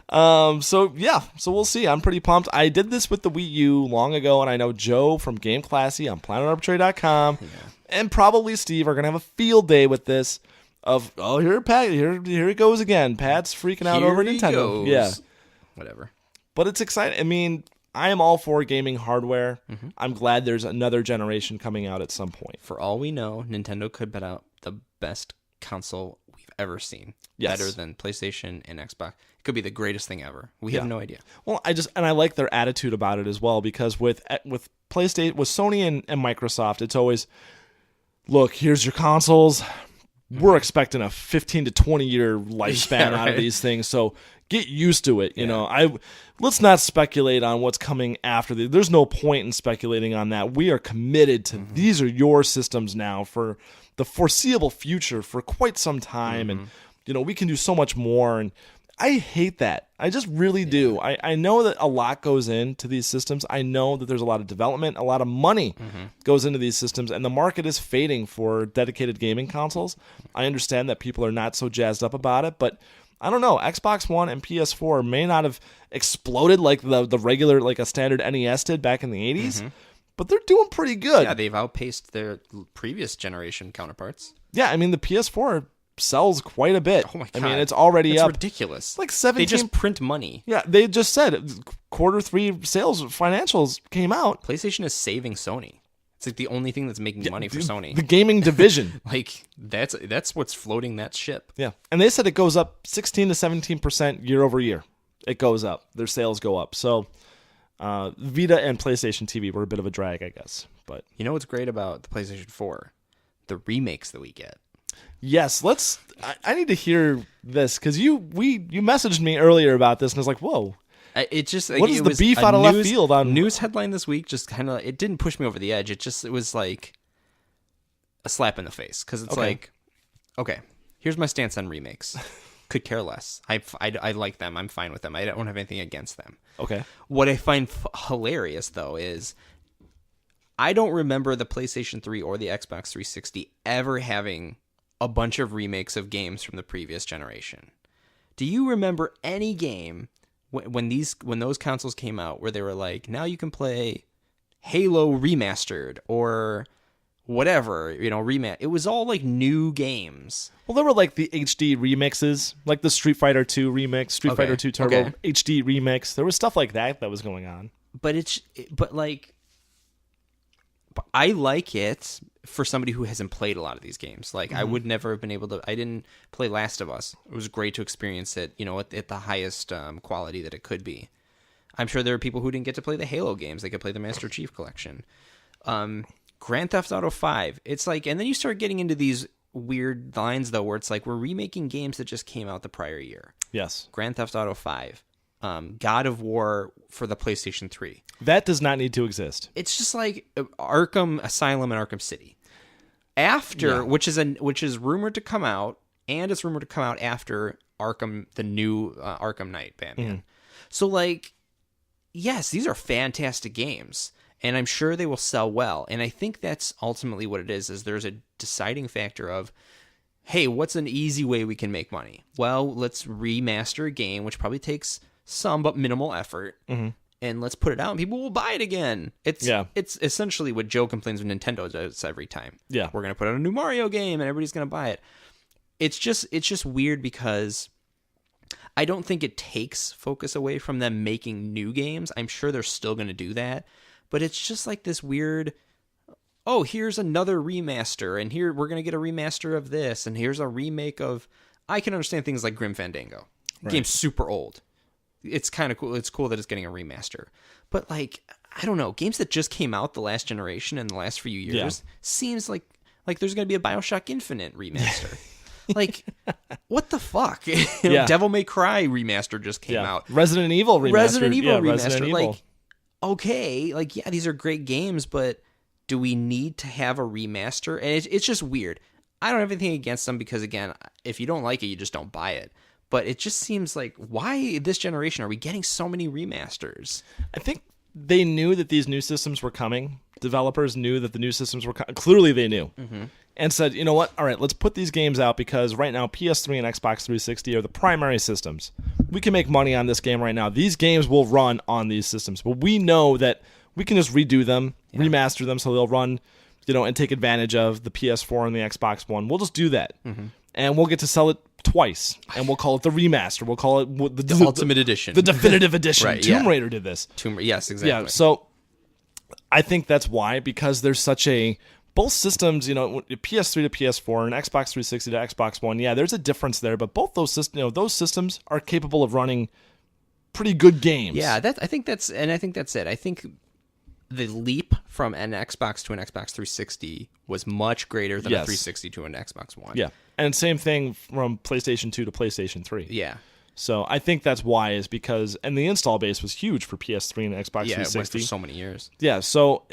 So we'll see. I'm pretty pumped. I did this with the Wii U long ago, and I know Joe from Game Classy on PlanetArbitrary.com and probably Steve are gonna have a field day with this. Here it goes again. Pat's freaking out over Nintendo. Goes. Yeah, whatever. But it's exciting. I mean, I am all for gaming hardware. Mm-hmm. I'm glad there's another generation coming out at some point. For all we know, Nintendo could put out the best console we've ever seen. Yes. Better than PlayStation and Xbox. It could be the greatest thing ever. We have no idea. Well, I like their attitude about it as well, because with PlayStation, with Sony and Microsoft, it's always, look, here's your consoles. We're expecting a 15 to 20 year lifespan out of these things, so get used to it. Let's not speculate on what's coming after. There's no point in speculating on that. We are committed to these are your systems now for the foreseeable future for quite some time, and we can do so much more. And I hate that. I just really do. I know that a lot goes into these systems. I know that there's a lot of development, a lot of money goes into these systems, and the market is fading for dedicated gaming consoles. I understand that people are not so jazzed up about it, but I don't know. Xbox One and PS4 may not have exploded like the regular, like a standard NES did back in the 80s, but they're doing pretty good. Yeah, they've outpaced their previous generation counterparts. Yeah, I mean, the PS4 sells quite a bit. Oh my God. I mean, it's already up. It's ridiculous. Like 17. They just print money. Yeah, they just said Q3 sales financials came out. PlayStation is saving Sony. It's like the only thing that's making money for Sony. The gaming division. Like that's what's floating that ship. Yeah, and they said it goes up 16 to 17% year over year. It goes up. Their sales go up. So Vita and PlayStation TV were a bit of a drag, I guess. But you know what's great about the PlayStation 4? The remakes that we get. Yes, I need to hear this, because you messaged me earlier about this, and I was like, whoa. It just like, what is it the was beef a out of left field on news headline this week? Just kind of, it didn't push me over the edge. It was like a slap in the face, because it's like, okay, here's my stance on remakes. Could care less. I like them. I'm fine with them. I don't have anything against them. Okay. What I find hilarious though is I don't remember the PlayStation 3 or the Xbox 360 ever having a bunch of remakes of games from the previous generation. Do you remember any game when those consoles came out where they were like, now you can play Halo remastered or whatever, it was all like new games. Well, there were like the HD remixes, like the Street Fighter 2 remix, Street Fighter 2 Turbo HD remix. There was stuff like that was going on. Yes. Grand Theft Auto 5. God of War for the PlayStation 3. That does not need to exist. It's just like Arkham Asylum and Arkham City. Which is rumored to come out, and it's rumored to come out after Arkham, the new Arkham Knight Batman. So, like, yes, these are fantastic games, and I'm sure they will sell well. And I think that's ultimately what it is there's a deciding factor of, hey, what's an easy way we can make money? Well, let's remaster a game, which probably takes some but minimal effort, and let's put it out and people will buy it again. It's essentially what Joe complains when Nintendo does every time. Yeah. We're going to put out a new Mario game and everybody's going to buy it. It's just weird because I don't think it takes focus away from them making new games. I'm sure they're still going to do that, but it's just like this weird, oh, here's another remaster, and here we're going to get a remaster of this, and here's a remake of... I can understand things like Grim Fandango. The game's super old. It's kind of cool. It's cool that it's getting a remaster. But, like, I don't know. Games that just came out the last generation and the last few years seems like there's going to be a BioShock Infinite remaster. Like, what the fuck? Devil May Cry remaster just came out. Resident Evil remaster. Resident Evil. Like, okay. Like, yeah, these are great games, but do we need to have a remaster? And it's just weird. I don't have anything against them because, again, if you don't like it, you just don't buy it. But it just seems like, why this generation are we getting so many remasters? I think they knew that these new systems were coming. Developers knew that the new systems were coming. Clearly they knew. And said, you know what? All right, let's put these games out because right now PS3 and Xbox 360 are the primary systems. We can make money on this game right now. These games will run on these systems. But we know that we can just redo them, remaster them so they'll run... and take advantage of the PS4 and the Xbox One. We'll just do that. And we'll get to sell it twice. And we'll call it the remaster. We'll call it the Ultimate Edition. The definitive edition. Right, Tomb Raider did this. Yes, exactly. Yeah, so I think that's why, because there's such a... Both systems, PS3 to PS4 and Xbox 360 to Xbox One, there's a difference there. But both those systems, those systems are capable of running pretty good games. Yeah, I think that's it. I think... the leap from an Xbox to an Xbox 360 was much greater than a 360 to an Xbox One. Yeah. And same thing from PlayStation 2 to PlayStation 3. Yeah. So I think that's why, is because... And the install base was huge for PS3 and Xbox 360. Yeah, it was for so many years. Yeah, so,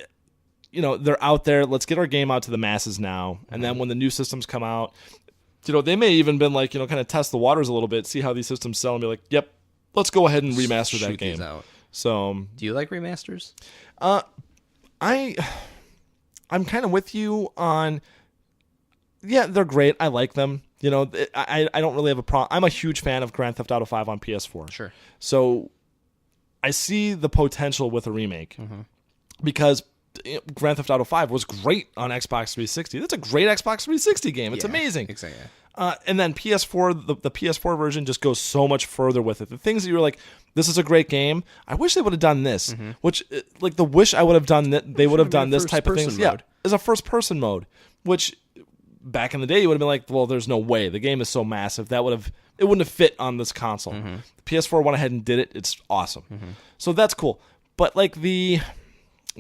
they're out there. Let's get our game out to the masses now. And then when the new systems come out, they may even been like, kind of test the waters a little bit, see how these systems sell, and be like, yep, let's go ahead and remaster that game. These out. So... Do you like remasters? I'm kind of with you on, they're great. I like them. I don't really have a problem. I'm a huge fan of Grand Theft Auto 5 on PS4. Sure. So I see the potential with a remake because Grand Theft Auto 5 was great on Xbox 360. That's a great Xbox 360 game. It's amazing. Exactly. And then PS4, the PS4 version just goes so much further with it. The things that you were like, this is a great game. I wish they would have done this. Which, like, the wish I would have done that they would have done this type of thing. Yeah, as a first-person mode. Which, back in the day, you would have been like, well, there's no way. The game is so massive. It wouldn't have fit on this console. The PS4 went ahead and did it. It's awesome. So that's cool. But, like, when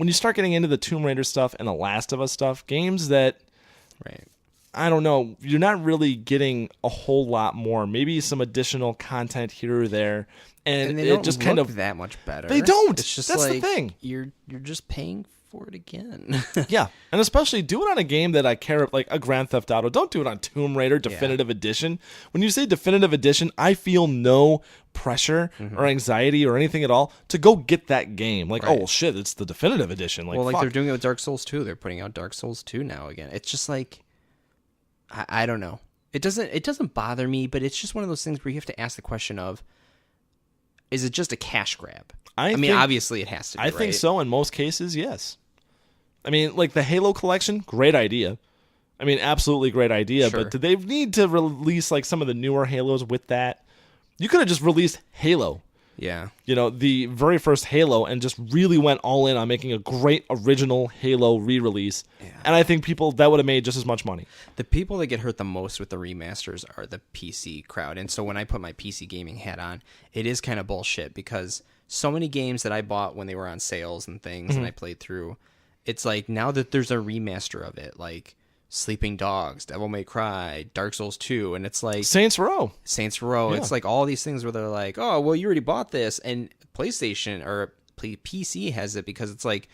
you start getting into the Tomb Raider stuff and the Last of Us stuff, games that... Right. I don't know. You're not really getting a whole lot more. Maybe some additional content here or there, and they it don't just look kind of that much better. They don't. It's just that's like, the thing. You're just paying for it again. Yeah, and especially do it on a game that I care, like a Grand Theft Auto. Don't do it on Tomb Raider Definitive Edition. When you say Definitive Edition, I feel no pressure or anxiety or anything at all to go get that game. Like, oh well, shit, it's the Definitive Edition. Like, well, they're doing it with Dark Souls 2. They're putting out Dark Souls 2 now again. It's just like. I don't know. It doesn't bother me, but it's just one of those things where you have to ask the question of, is it just a cash grab? I mean, obviously it has to be, I think so in most cases, yes. I mean, like the Halo collection, great idea. I mean, absolutely great idea, but do they need to release like some of the newer Halos with that? You could have just released Halo. Yeah. The very first Halo and just really went all in on making a great original Halo re-release. Yeah. And I think that would have made just as much money. The people that get hurt the most with the remasters are the PC crowd. And so when I put my PC gaming hat on, it is kind of bullshit because so many games that I bought when they were on sales and things and I played through, it's like now that there's a remaster of it, like Sleeping Dogs, Devil May Cry, Dark Souls 2, and it's like... Saints Row. Yeah. It's like all these things where they're like, oh, well, you already bought this, and PlayStation or PC has it because it's like,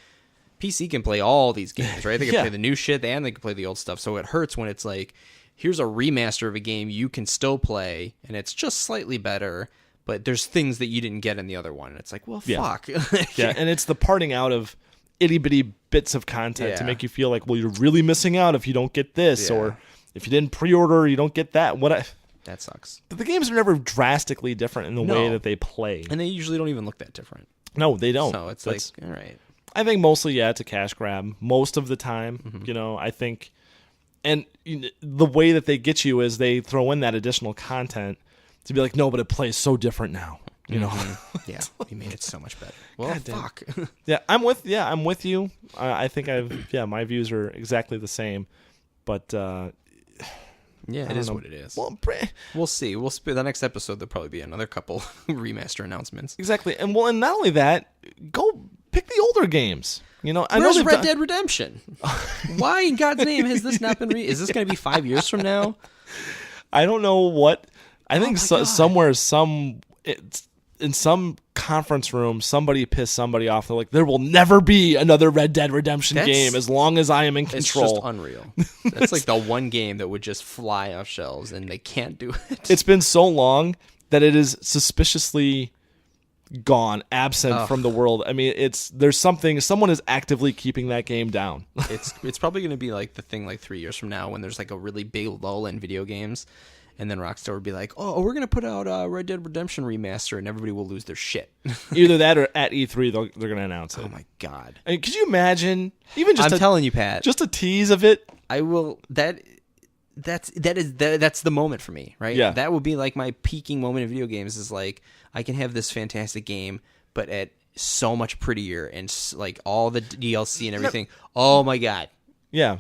PC can play all these games, right? They can play the new shit, and they can play the old stuff, so it hurts when it's like, here's a remaster of a game you can still play, and it's just slightly better, but there's things that you didn't get in the other one, and it's like, well, fuck. Yeah, and it's the parting out of itty-bitty bits of content to make you feel like, well, you're really missing out if you don't get this, or if you didn't pre-order, you don't get that. That sucks. But the games are never drastically different in the way that they play. And they usually don't even look that different. No, they don't. So it's That's- like, all right. I think mostly, it's a cash grab most of the time. I think, and the way that they get you is they throw in that additional content to be like, no, but it plays so different now. Yeah, you made it so much better. Well, fuck. Yeah, I'm with you. I think my views are exactly the same, but Yeah, it is what it is. well, We'll see. The next episode there'll probably be another couple remaster announcements. exactly, and not only that, go pick the older games. I know Where's they've Red done- Dead Redemption? Why in God's name has this not been? Is this going to be 5 years from now? I don't know what. I think God. somewhere, in some conference room, somebody pissed somebody off. They're like, there will never be another Red Dead Redemption game as long as I am in It's control. just unreal. That's like the one game that would just fly off shelves, and they can't do it. It's been so long that it is suspiciously gone, absent from the world. I mean, someone is actively keeping that game down. It's probably going to be like the thing like 3 years from now when there's like a really big lull in video games, and then Rockstar would be like, "Oh, we're going to put out a Red Dead Redemption remaster," and everybody will lose their shit. Either that or at E3 they're going to announce it. Oh my God! I mean, could you imagine even just I'm telling you, Pat. just a tease of it? I will. That's the moment for me, right? Yeah. That would be like my peaking moment in video games. Is like I can have this fantastic game, but at so much prettier and like all the DLC and everything. Oh my God! Yeah.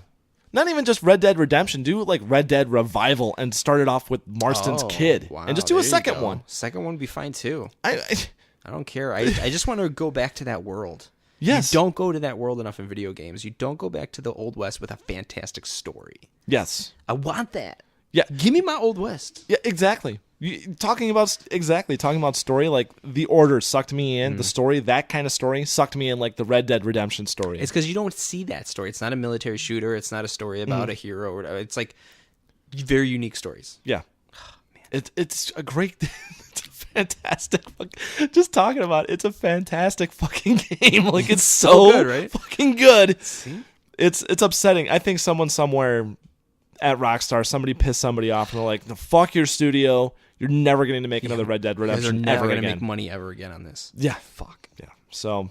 Not even just Red Dead Redemption. Do like Red Dead Revival and start it off with Marston's kid, Wow, and just do there a you second go. one. Second one would be fine too. I I don't care. I just want to go back to that world. Yes. You don't go to that world enough in video games. You don't go back to the Old West with a fantastic story. yes. I want that. Yeah. Give me my Old West. Yeah, exactly. Talking about story, like The Order sucked me in. The story, that kind of story, sucked me in like the Red Dead Redemption story. It's because you don't see that story. It's not a military shooter. It's not a story about a hero or whatever. It's like very unique stories. Yeah. It's a great, it's a fantastic. Just talking about it, it's a fantastic fucking game. Like it's so good, right? fucking good. See? It's upsetting. I think someone somewhere at Rockstar, somebody pissed somebody off, and they're like, "The fuck your studio. You're never going to make another Red Dead You guys are Redemption never ever going to again." make money ever again on this. Yeah. Fuck. Yeah. So,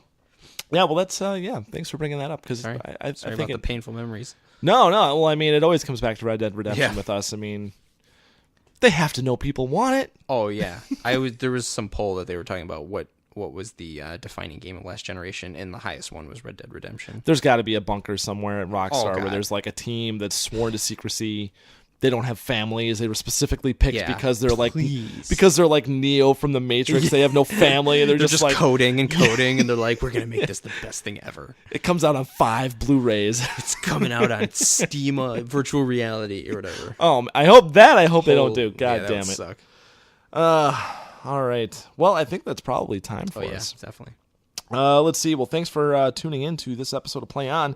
yeah. Well, that's Thanks for bringing that up because Sorry, I Sorry think about the painful memories. No. Well, I mean, it always comes back to Red Dead Redemption Yeah. with us. I mean, they have to know people want it. Oh yeah, there was some poll that they were talking about what was the defining game of last generation, and the highest one was Red Dead Redemption. There's got to be a bunker somewhere at Rockstar where God. there's like a team that's sworn to secrecy. They don't have families. They were specifically picked Yeah, because they're like please. Neo from the Matrix. They have no family. And They're just just like coding and coding, and they're like, "We're gonna make this the best thing ever." it comes out on 5 Blu-rays. It's coming out on Steam, virtual reality or whatever. I hope they don't do. Yeah, God that damn would it. Suck. All right. Well, I think that's probably time for Oh yeah, us. definitely. Let's see. Well, thanks for tuning in to this episode of Play On.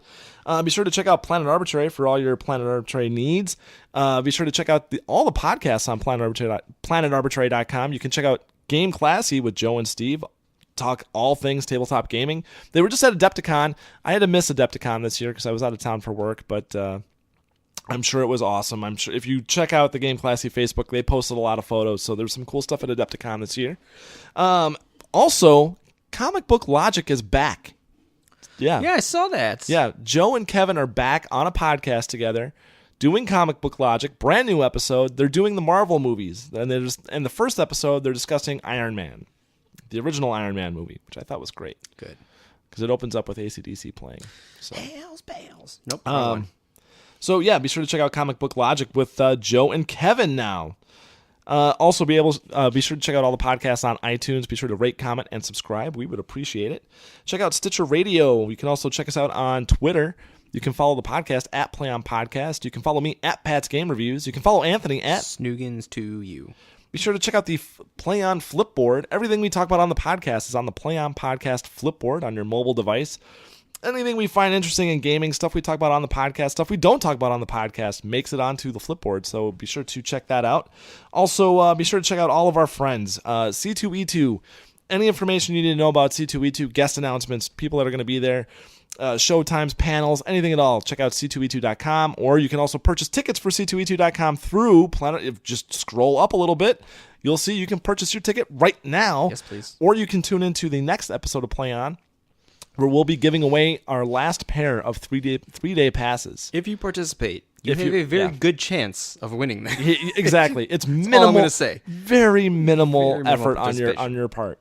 Be sure to check out Planet Arbitrary for all your Planet Arbitrary needs. Be sure to check out all the podcasts on planetarbitrary.com. You can check out Game Classy with Joe and Steve. Talk all things tabletop gaming. They were just at Adepticon. I had to miss Adepticon this year because I was out of town for work, but I'm sure it was awesome. I'm sure if you check out the Game Classy Facebook, they posted a lot of photos, so there's some cool stuff at Adepticon this year. Also, Comic Book Logic is back. Yeah, I saw that. Yeah, Joe and Kevin are back on a podcast together, doing Comic Book Logic. Brand new episode. They're doing the Marvel movies, and in the first episode, they're discussing Iron Man, the original Iron Man movie, which I thought was great. Good. Because it opens up with AC/DC playing. So. Hells bells. Nope. wrong one. So yeah, be sure to check out Comic Book Logic with Joe and Kevin now. Also, be sure to check out all the podcasts on iTunes. Be sure to rate, comment, and subscribe. We would appreciate it. Check out Stitcher Radio. You can also check us out on Twitter. You can follow the podcast at Play On Podcast. You can follow me at Pat's Game Reviews. You can follow Anthony at Snoogans to you. Be sure to check out the Play On Flipboard. Everything we talk about on the podcast is on the Play On Podcast Flipboard on your mobile device. Anything we find interesting in gaming, stuff we talk about on the podcast, stuff we don't talk about on the podcast, makes it onto the Flipboard, so be sure to check that out. Also, be sure to check out all of our friends. C2E2, any information you need to know about C2E2, guest announcements, people that are going to be there. showtimes, panels, anything at all, check out c2e2.com, or you can also purchase tickets for c2e2.com through Planet. If just scroll up a little bit, you'll see you can purchase your ticket right now. Yes, please. Or you can tune into the next episode of Play On, where we'll be giving away our last pair of 3-day passes. If you participate, you If have you- a very yeah. good chance of winning that. Exactly. It's all I'm minimal. gonna say. Very minimal, Very minimal effort on participation. your part.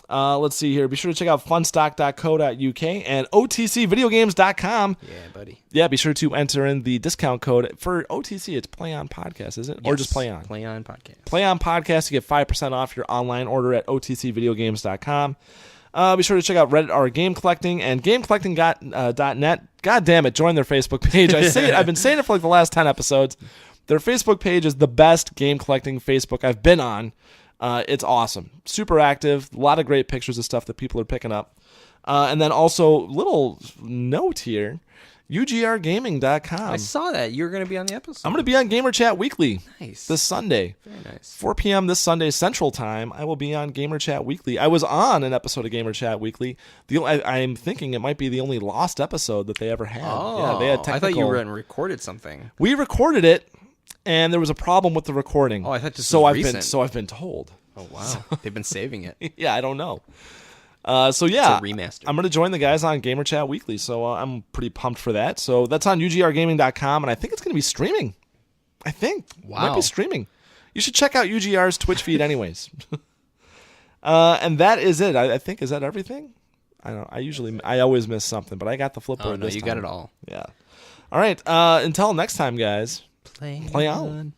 Let's see here. Be sure to check out funstock.co.uk and otcvideogames.com. Yeah, buddy. Yeah, be sure to enter in the discount code for OTC. It's Play On Podcast, is it? Or just Play On? Play On podcast. Play On Podcast. You get 5% off your online order at otcvideogames.com. Be sure to check out Reddit or Game Collecting and GameCollecting.net. God damn it, join their Facebook page. I've been saying it for like the last 10 episodes. Their Facebook page is the best game collecting Facebook I've been on. It's awesome. Super active. A lot of great pictures of stuff that people are picking up. And then also, little note here, ugrgaming.com. I saw that. You were going to be on the episode. I'm going to be on Gamer Chat Weekly Nice. this Sunday. Very nice. 4 p.m. this Sunday Central Time. I will be on Gamer Chat Weekly. I was on an episode of Gamer Chat Weekly. I'm thinking it might be the only lost episode that they ever had. Oh, Yeah, they had technical. I thought you went and recorded something. We recorded it, and there was a problem with the recording. Oh, I thought this so was I've recent. been so I've been told. Oh, wow. They've been saving it. Yeah, I don't know. So yeah, It's a remaster. I'm going to join the guys on Gamer Chat Weekly, so I'm pretty pumped for that. So that's on ugrgaming.com, and I think it's going to be streaming. I think it might Wow. be streaming. You should check out UGR's Twitch feed, anyways. And that is it. I think is that everything. I don't. I always miss something, but I got the flipboard. Oh, no, this you got time. it all. Yeah. All right. Until next time, guys. Play Play on.